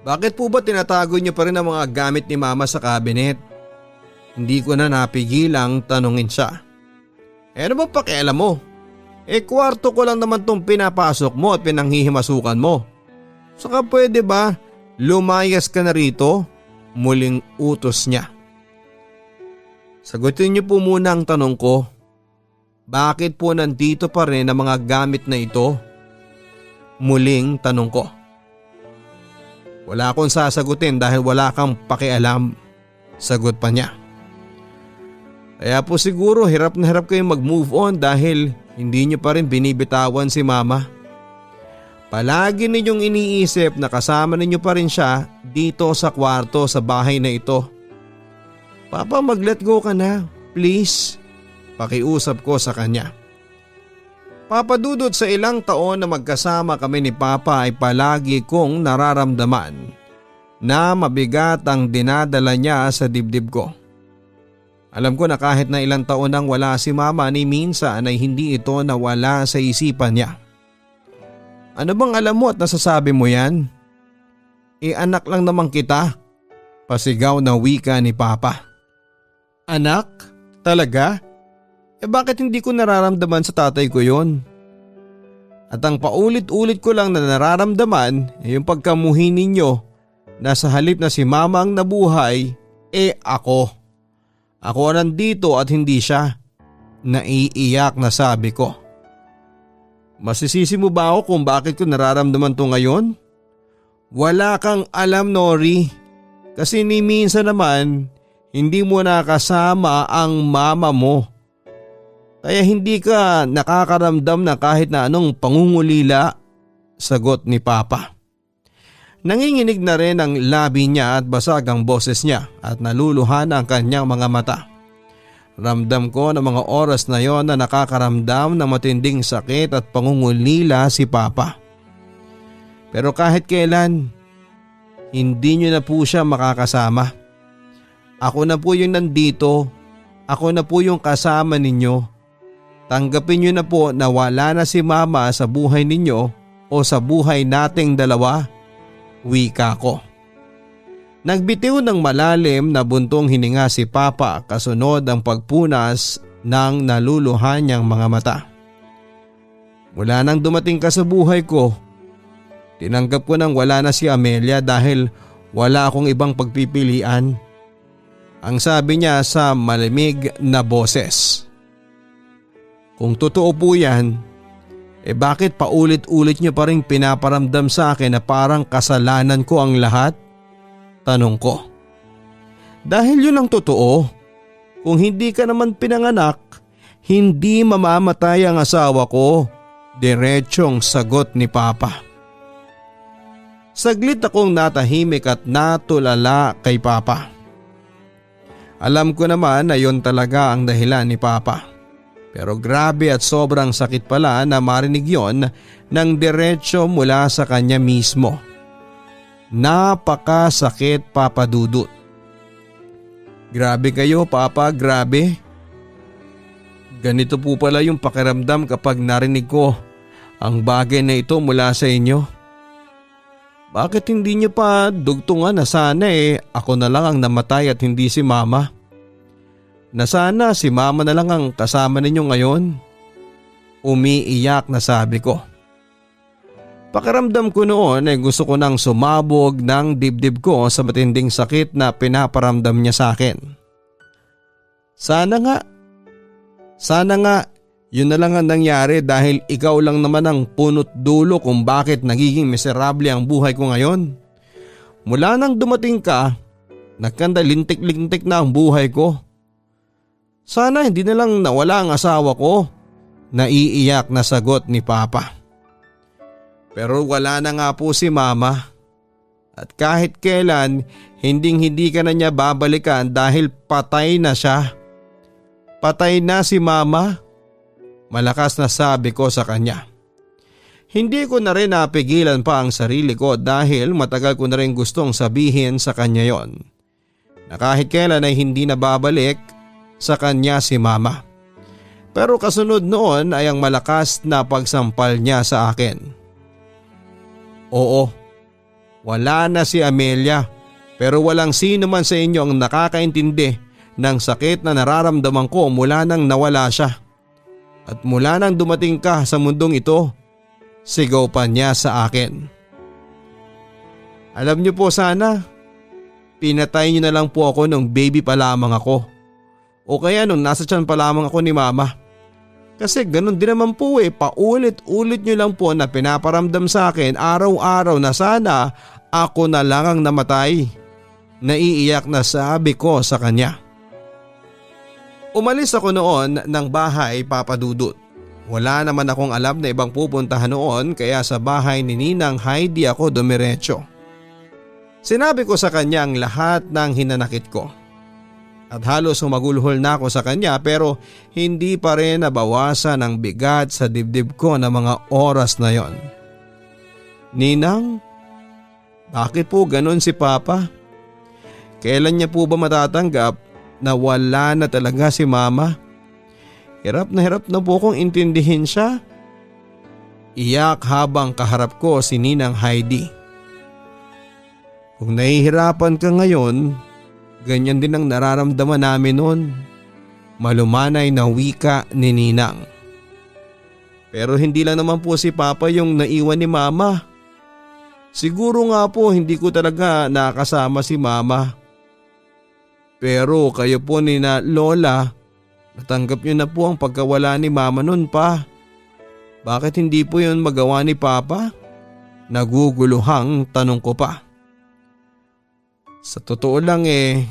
Bakit po ba tinatago niyo pa rin ang mga gamit ni Mama sa cabinet? Hindi ko na napigilang tanungin siya. Ano ba pakialam mo? Kwarto ko lang naman tong pinapasok mo at pinanghihimasukan mo. Saka pwede ba lumayas ka na rito? Muling utos niya. Sagutin niyo po muna ang tanong ko. Bakit po nandito pa rin ang mga gamit na ito? Muling tanong ko. Wala akong sasagutin dahil wala kang pakialam. Sagot pa niya. Kaya po siguro hirap na hirap kayong mag-move on dahil hindi niyo pa rin binibitawan si Mama. Palagi ninyong iniisip na kasama ninyo pa rin siya dito sa kwarto sa bahay na ito. Papa, mag-let go ka na, please. Pakiusap ko sa kanya. Papa Dudut, sa ilang taon na magkasama kami ni Papa ay palagi kong nararamdaman na mabigat ang dinadala niya sa dibdib ko. Alam ko na kahit na ilang taon nang wala si Mama ni minsan ay hindi ito nawala sa isipan niya. Ano bang alam mo at nasasabi mo yan? Anak lang naman kita. Pasigaw na wika ni Papa. Anak? Talaga? Bakit hindi ko nararamdaman sa tatay ko yon? At ang paulit-ulit ko lang na nararamdaman yung pagkamuhi ninyo na sa halip na si Mama ang nabuhay, ako. Ako nandito at hindi siya. Naiiyak na sabi ko. Masisisi mo ba ako kung bakit ko nararamdaman to ngayon? Wala kang alam, Nori. Kasi ni minsan naman, hindi mo nakasama ang mama mo. Kaya hindi ka nakakaramdam na kahit na anong pangungulila, sagot ni Papa. Nanginginig na rin ang labi niya at basag ang boses niya at naluluhan ang kanyang mga mata. Ramdam ko na mga oras na yon na nakakaramdam ng matinding sakit at pangungulila si Papa. Pero kahit kailan, hindi niyo na po siya makakasama. Ako na po yung nandito, ako na po yung kasama ninyo. Tanggapin niyo na po na wala na si Mama sa buhay ninyo o sa buhay nating dalawa, wika ko. Nagbitiw ng malalim na buntong hininga si Papa kasunod ang pagpunas ng naluluhan niyang mga mata. Mula nang dumating ka sa buhay ko, tinanggap ko nang wala na si Amelia dahil wala akong ibang pagpipilian. Ang sabi niya sa malamig na boses. Kung totoo po yan, bakit paulit-ulit niyo pa rin pinaparamdam sa akin na parang kasalanan ko ang lahat? Tanong ko. Dahil yun ang totoo. Kung hindi ka naman pinanganak, hindi mamamatay ang asawa ko. Diretsong sagot ni Papa. Saglit akong natahimik at natulala kay Papa. Alam ko naman na yun talaga ang dahilan ni Papa. Pero grabe at sobrang sakit pala na marinig yon ng diretso mula sa kanya mismo. Napakasakit, Papa Dudut. Grabe kayo, Papa, grabe. Ganito po pala yung pakiramdam kapag narinig ko ang bagay na ito mula sa inyo. Bakit hindi niyo pa dugtungan na sana ako na lang ang namatay at hindi si Mama? Na sana si Mama na lang ang kasama ninyo ngayon? Umiiyak na sabi ko. Pakiramdam ko noon gusto ko nang sumabog ng dibdib ko sa matinding sakit na pinaparamdam niya sa akin. Sana nga, yun na lang ang nangyari dahil ikaw lang naman ang punot dulo kung bakit nagiging miserable ang buhay ko ngayon. Mula nang dumating ka, nagkandalintik-lintik na ang buhay ko. Sana hindi na lang nawala ang asawa ko, naiiyak na sagot ni Papa. Pero wala na nga po si Mama. At kahit kailan, hindi ka na niya babalikan dahil patay na siya. Patay na si Mama. Malakas na sabi ko sa kanya. Hindi ko na rin napigilan pa ang sarili ko dahil matagal ko na rin gustong sabihin sa kanya yon. Na kahit kailan ay hindi na babalik sa kanya si Mama. Pero kasunod noon ay ang malakas na pagsampal niya sa akin. Oo, wala na si Amelia pero walang sino man sa inyo ang nakakaintindi ng sakit na nararamdaman ko mula nang nawala siya. At mula nang dumating ka sa mundong ito, sigaw pa niya sa akin. Alam niyo po sana, pinatay niyo na lang po ako nung baby pa lamang ako. O kaya nung nasa tiyan pa lamang ako ni Mama. Kasi ganun din naman po paulit-ulit nyo lang po na pinaparamdam sa akin araw-araw na sana ako na lang ang namatay. Naiiyak na sabi ko sa kanya. Umalis ako noon ng bahay, Papa Dudut. Wala naman akong alam na ibang pupuntahan noon kaya sa bahay ni Ninang Heidi ako dumiretso. Sinabi ko sa kanya ang lahat ng hinanakit ko. At halos humagulhol na ako sa kanya pero hindi pa rin nabawasan ang bigat sa dibdib ko na mga oras na yon. Ninang, bakit po ganun si Papa? Kailan niya po ba matatanggap na wala na talaga si Mama? Hirap na po kong intindihin siya. Iyak habang kaharap ko si Ninang Heidi. Kung nahihirapan ka ngayon, ganyan din ang nararamdaman namin noon. Malumanay na wika ni Ninang. Pero hindi lang naman po si Papa yung naiwan ni Mama. Siguro nga po hindi ko talaga nakasama si Mama. Pero kayo po ni na Lola, natanggap niyo na po ang pagkawala ni Mama noon pa. Bakit hindi po yun magawa ni Papa? Naguguluhang tanong ko pa. Sa totoo lang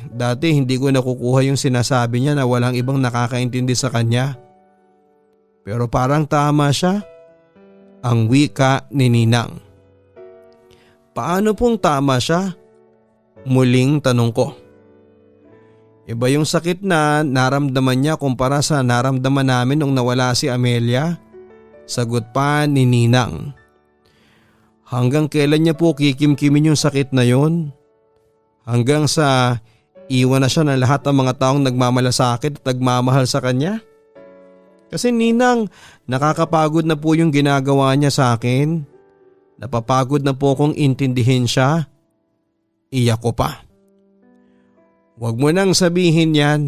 dati hindi ko nakukuha yung sinasabi niya na walang ibang nakakaintindi sa kanya. Pero parang tama siya. Ang wika ni Ninang. Paano pong tama siya? Muling tanong ko. Iba yung sakit na naramdaman niya kumpara sa naramdaman namin nung nawala si Amelia. Sagot pa ni Ninang. Hanggang kailan niya po kikimkimin yung sakit na yon? Hanggang sa iwan na siya ng lahat ng mga taong nagmamalasakit at nagmamahal sa kanya? Kasi Ninang, nakakapagod na po yung ginagawa niya sa akin. Napapagod na po kong intindihin siya. Iyak ko pa. Huwag mo nang sabihin yan.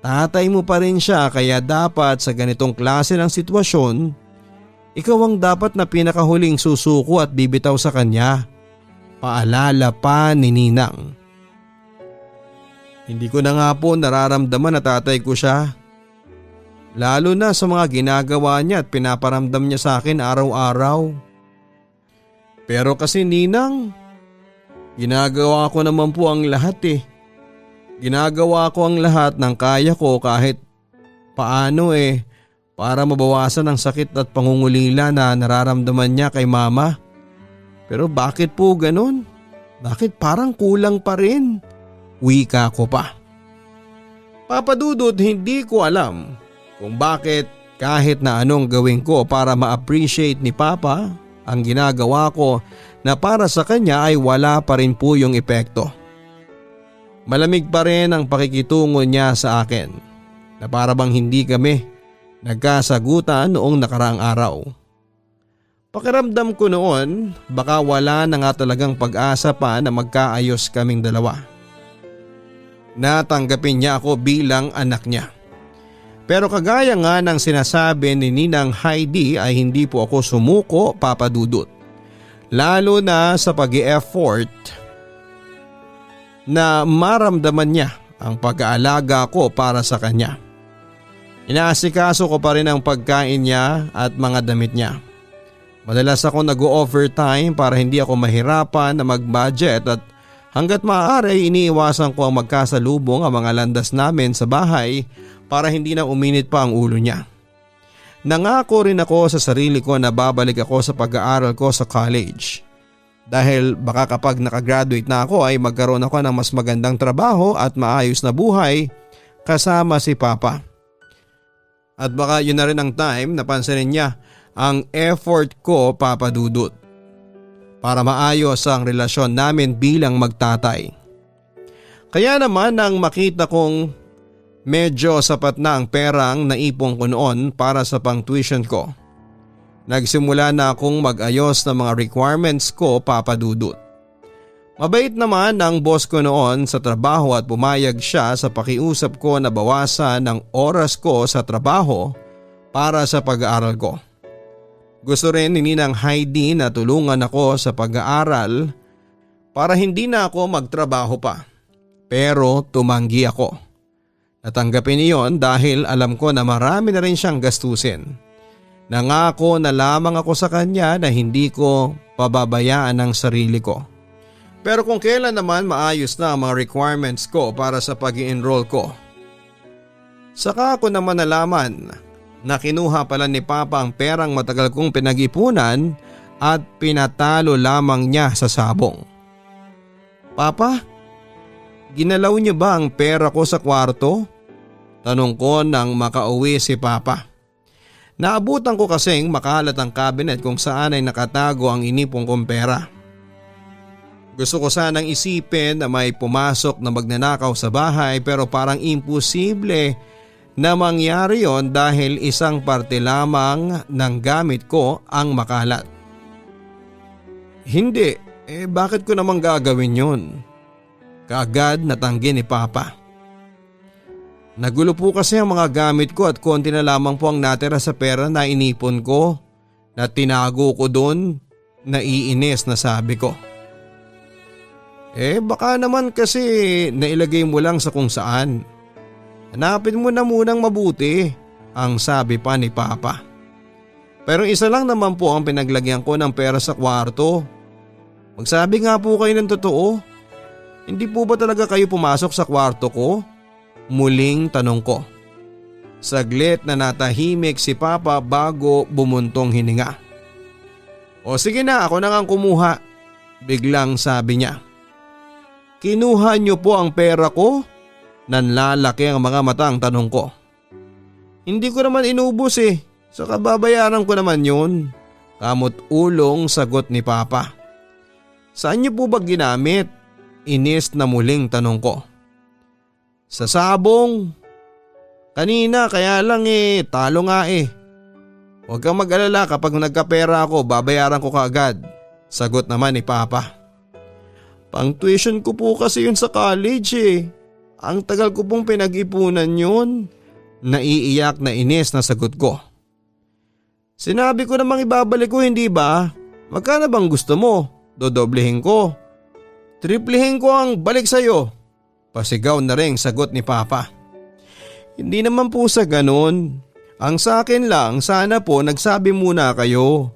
Tatay mo pa rin siya kaya dapat sa ganitong klase ng sitwasyon, ikaw ang dapat na pinakahuling susuko at bibitaw sa kanya. Paalala pa ni Ninang. Hindi ko na nga po nararamdaman na tatay ko siya. Lalo na sa mga ginagawa niya at pinaparamdam niya sa akin araw-araw. Pero kasi Ninang, ginagawa ko naman po ang lahat eh. Ginagawa ko ang lahat ng kaya ko kahit paano para mabawasan ang sakit at pangungulila na nararamdaman niya kay mama. Pero bakit po ganun? Bakit parang kulang pa rin? Wika ko pa. Papa Dudut, hindi ko alam kung bakit kahit na anong gawin ko para ma-appreciate ni Papa ang ginagawa ko na para sa kanya ay wala pa rin po yung epekto. Malamig pa rin ang pakikitungo niya sa akin na para bang hindi kami nagkasagutan noong nakaraang araw. Pakiramdam ko noon baka wala na nga talagang pag-asa pa na magkaayos kaming dalawa. Natanggapin niya ako bilang anak niya. Pero kagaya nga ng sinasabi ni Ninang Heidi ay hindi po ako sumuko, Papa Dudut. Lalo na sa pag-i-effort na maramdaman niya ang pag-aalaga ko para sa kanya. Inaasikaso ko pa rin ang pagkain niya at mga damit niya. Madalas ako nag-overtime para hindi ako mahirapan na mag-budget at hanggat maaari iniiwasan ko ang magkasalubong ang mga landas namin sa bahay para hindi na uminit pa ang ulo niya. Nangako rin ako sa sarili ko na babalik ako sa pag-aaral ko sa college. Dahil baka kapag nakagraduate na ako ay magkaroon ako ng mas magandang trabaho at maayos na buhay kasama si Papa. At baka yun na rin ang time na pansinin niya ang effort ko, Papa Dudut, para maayos ang relasyon namin bilang magtatay. Kaya naman nang makita kong medyo sapat na ang perang naipon ko noon para sa pang-tuition ko, nagsimula na akong mag-ayos ng mga requirements ko, Papa Dudut. Mabait naman ang boss ko noon sa trabaho at pumayag siya sa pakiusap ko na bawasan ang oras ko sa trabaho para sa pag-aaral ko. Gusto rin ni Ninang Heidi na tulungan ako sa pag-aaral para hindi na ako magtrabaho pa. Pero tumanggi ako. Natanggapin niyon dahil alam ko na marami na rin siyang gastusin. Nangako na lamang ako sa kanya na hindi ko pababayaan ang sarili ko. Pero kung kailan naman maayos na ang mga requirements ko para sa pag-i-enroll ko. Saka ako naman nalaman na kinuha pala ni Papa ang perang matagal kong pinag-ipunan at pinatalo lamang niya sa sabong. Papa, ginalaw niyo ba ang pera ko sa kwarto? Tanong ko nang makauwi si Papa. Naabutan ko kasing makalat ang cabinet kung saan ay nakatago ang inipong kong pera. Gusto ko sanang isipin na may pumasok na magnanakaw sa bahay pero parang imposible na mangyari yon dahil isang parte lamang ng gamit ko ang makalat. Hindi, bakit ko naman gagawin yun? Kaagad natanggi ni Papa. Nagulo po kasi ang mga gamit ko at konti na lamang po ang natira sa pera na inipon ko na tinago ko doon. Naiinis na sabi ko. Baka naman kasi nailagay mo lang sa kung saan. Hanapin mo na munang mabuti, ang sabi pa ni Papa. Pero isa lang naman po ang pinaglagyan ko ng pera sa kwarto. Magsabi nga po kayo ng totoo. Hindi po ba talaga kayo pumasok sa kwarto ko? Muling tanong ko. Saglit na natahimik si Papa bago bumuntong hininga. O sige na, ako na ngang kumuha. Biglang sabi niya. Kinuha niyo po ang pera ko? Nanlalaki ang mga matang tanong ko. Hindi ko naman inubos eh. Sa kababayaran ko naman yun. Kamot ulong sagot ni Papa. Saan niyo po ba ginamit? Inis na muling tanong ko. Sa sabong. Kanina kaya lang talo nga eh. Huwag kang mag-alala, kapag nagkapera ako babayaran ko kaagad. Sagot naman ni Papa. Pang tuition ko po kasi yun sa college eh. Ang tagal ko pong pinag-ipunan yun. Naiiyak na inis na sagot ko. Sinabi ko namang ibabalik ko, hindi ba? Magkano bang gusto mo? Dodoblehin ko. Triplehin ko ang balik sa'yo. Pasigaw na rin sagot ni Papa. Hindi naman po sa ganun. Ang sa akin lang, sana po nagsabi muna kayo.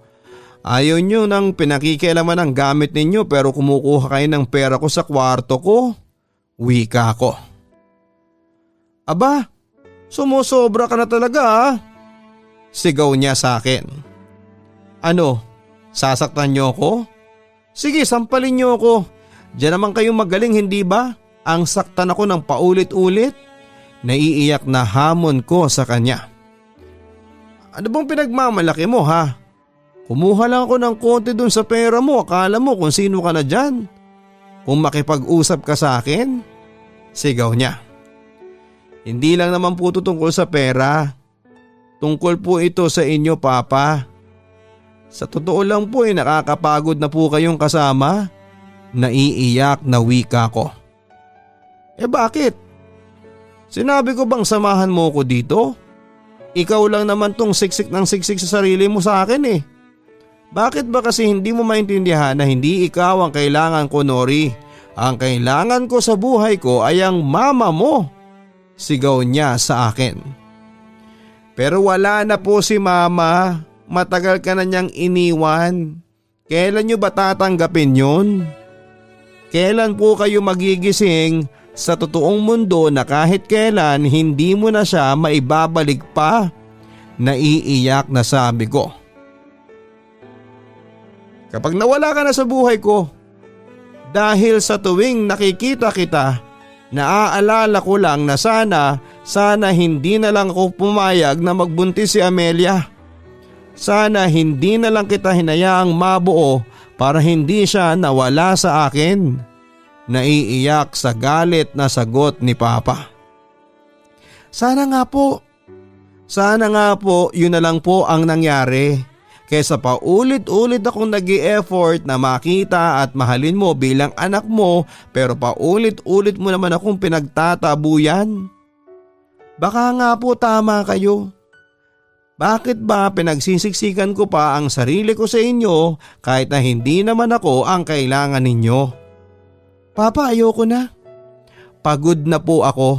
Ayaw nyo nang pinakikialaman ang gamit ninyo pero kumukuha kayo ng pera ko sa kwarto ko. Wika ko. Aba, sumusobra ka na talaga ah. Sigaw niya sa akin. Ano, sasaktan niyo ako? Sige, sampalin niyo ako. Diyan naman kayong magaling, hindi ba? Ang saktan ako ng paulit-ulit. Naiiyak na hamon ko sa kanya. Ano bang pinagmamalaki mo ha? Kumuha lang ako ng konti dun sa pera mo, akala mo kung sino ka na dyan. Kung makipag-usap ka sa akin? Sigaw niya. Hindi lang naman po ito tungkol sa pera. Tungkol po ito sa inyo, Papa. Sa totoo lang po nakakapagod na po kayong kasama. Naiiyak na wika ko. Bakit? Sinabi ko bang samahan mo ko dito? Ikaw lang naman tong siksik ng siksik sa sarili mo sa akin eh. Bakit ba kasi hindi mo maintindihan na hindi ikaw ang kailangan ko, Nori? Ang kailangan ko sa buhay ko ay ang mama mo. Sigaw niya sa akin. Pero wala na po si mama. Matagal ka na niyang iniwan. Kailan niyo ba tatanggapin yun? Kailan po kayo magigising sa totoong mundo na kahit kailan hindi mo na siya maibabalik pa? Naiiyak na sabi ko. Kapag nawala ka na sa buhay ko, dahil sa tuwing nakikita kita, naaalala ko lang na sana hindi na lang ako pumayag na magbuntis si Amelia. Sana hindi na lang kita hinayaang mabuo para hindi siya nawala sa akin. Naiiyak sa galit na sagot ni Papa. Sana nga po yun na lang po ang nangyari. Kesa paulit-ulit akong nag-i-effort na makita at mahalin mo bilang anak mo pero paulit-ulit mo naman akong pinagtatabuyan. Baka nga po tama kayo. Bakit ba pinagsisiksikan ko pa ang sarili ko sa inyo kahit na hindi naman ako ang kailangan ninyo? Papa, ayoko na. Pagod na po ako.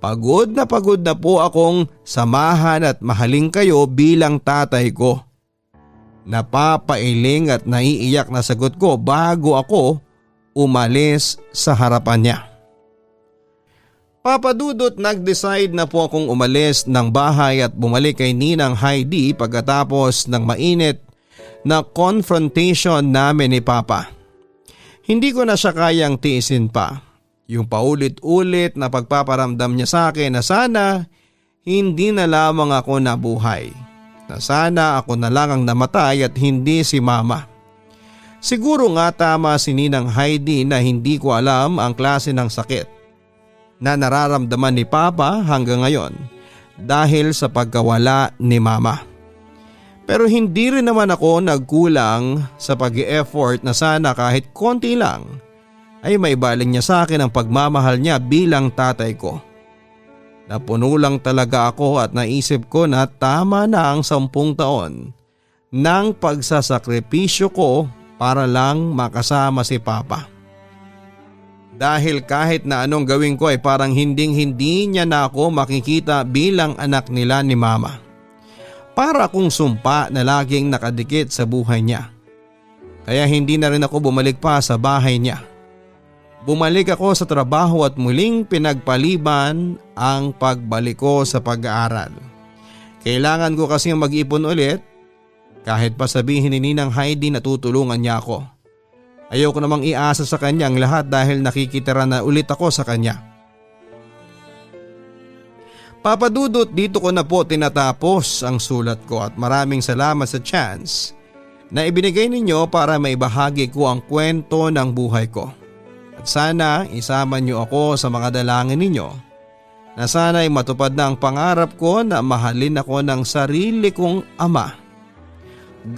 Pagod na po akong samahan at mahalin kayo bilang tatay ko. Napapailing at naiiyak na sagot ko bago ako umalis sa harapan niya. Papa Dudut, nag-decide na po akong umalis ng bahay at bumalik kay Ninang Heidi pagkatapos ng mainit na confrontation namin ni Papa. Hindi ko na siya kayang tiisin pa. Yung paulit-ulit na pagpaparamdam niya sa akin na sana hindi na lamang ako nabuhay. Na sana ako na lang ang namatay at hindi si Mama. Siguro nga tama si Ninang Heidi na hindi ko alam ang klase ng sakit na nararamdaman ni Papa hanggang ngayon dahil sa pagkawala ni Mama. Pero hindi rin naman ako nagkulang sa pag-i-effort na sana kahit konti lang ay maibaling niya sa akin ang pagmamahal niya bilang tatay ko. Napuno lang talaga ako at naisip ko na tama na ang 10 taon ng pagsasakripisyo ko para lang makasama si Papa. Dahil kahit na anong gawin ko ay parang hinding-hindi niya na ako makikita bilang anak nila ni Mama. Para akong sumpa na laging nakadikit sa buhay niya. Kaya hindi na rin ako bumalik pa sa bahay niya. Bumalik ako sa trabaho at muling pinagpaliban ang pagbalik ko sa pag-aaral. Kailangan ko kasi mag-ipon ulit kahit pa sabihin ni Ninang Heidi na tutulungan niya ako. Ayoko namang iasa sa kanya ang lahat dahil nakikitira na ulit ako sa kanya. Papa Dudut, dito ko na po tinatapos ang sulat ko at maraming salamat sa chance na ibinigay ninyo para maibahagi ko ang kwento ng buhay ko. At sana isama niyo ako sa mga dalangin ninyo na sana'y matupad na ang pangarap ko na mahalin ako ng sarili kong ama.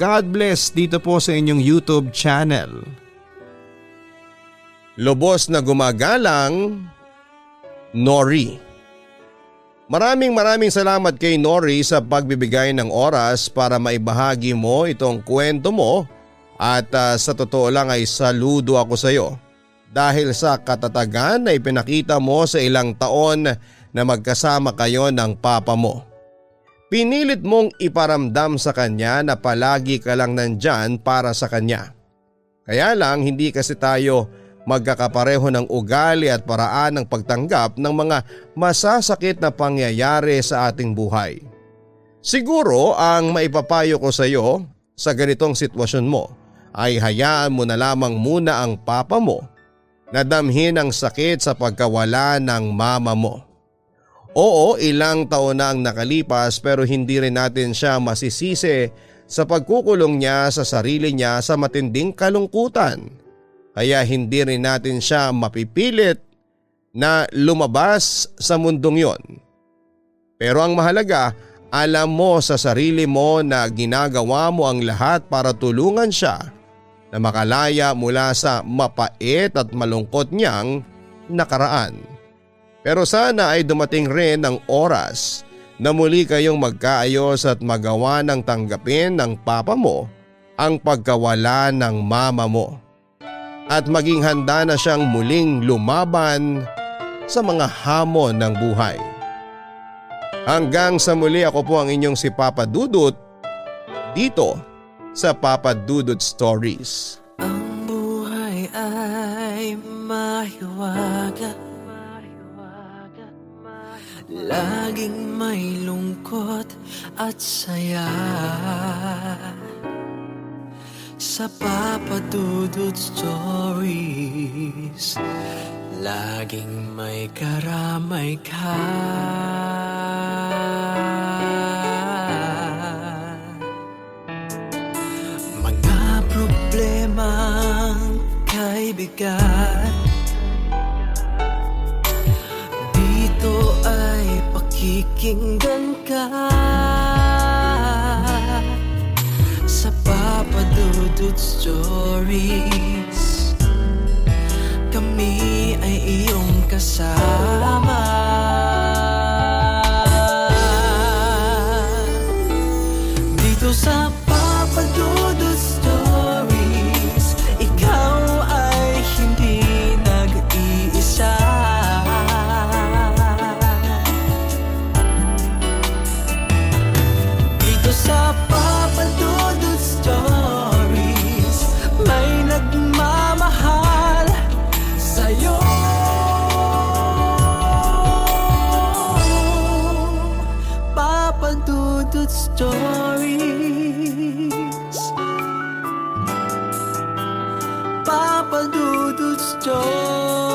God bless dito po sa inyong YouTube channel. Lubos na gumagalang, Nori. Maraming salamat kay Nori sa pagbibigay ng oras para maibahagi mo itong kwento mo at sa totoo lang ay saludo ako sa iyo dahil sa katatagan na ipinakita mo sa ilang taon na magkasama kayo ng papa mo. Pinilit mong iparamdam sa kanya na palagi ka lang nandyan para sa kanya. Kaya lang hindi kasi tayo magkakapareho ng ugali at paraan ng pagtanggap ng mga masasakit na pangyayari sa ating buhay. Siguro ang maipapayo ko sa iyo sa ganitong sitwasyon mo ay hayaan mo na lamang muna ang papa mo na damhin ang sakit sa pagkawala ng mama mo. Oo, ilang taon na ang nakalipas pero hindi rin natin siya masisisi sa pagkukulong niya sa sarili niya sa matinding kalungkutan. Kaya hindi rin natin siya mapipilit na lumabas sa mundong yon. Pero ang mahalaga, alam mo sa sarili mo na ginagawa mo ang lahat para tulungan siya na makalaya mula sa mapait at malungkot niyang nakaraan. Pero sana ay dumating rin ang oras na muli kayong magkaayos at magawa ng tanggapin ng papa mo ang pagkawala ng mama mo. At maging handa na siyang muling lumaban sa mga hamon ng buhay. Hanggang sa muli, ako po ang inyong si Papa Dudut dito sa Papa Dudut Stories. Ang buhay ay mahiwaga, laging may lungkot at saya. Sa Papa Dudut Stories, laging may karamay ka. Mga problemang kay bigat, dito ay pakikinggan ka. Sa Papa Dudut Stories, kami ay iyong kasama. Dito sa Papa Dudut Stories, ikaw ay hindi nag-iisa. Dito sa Papa Dudut Stories, may nagmamahal sa'yo. Papa Dudut Stories, Papa Dudut Stories.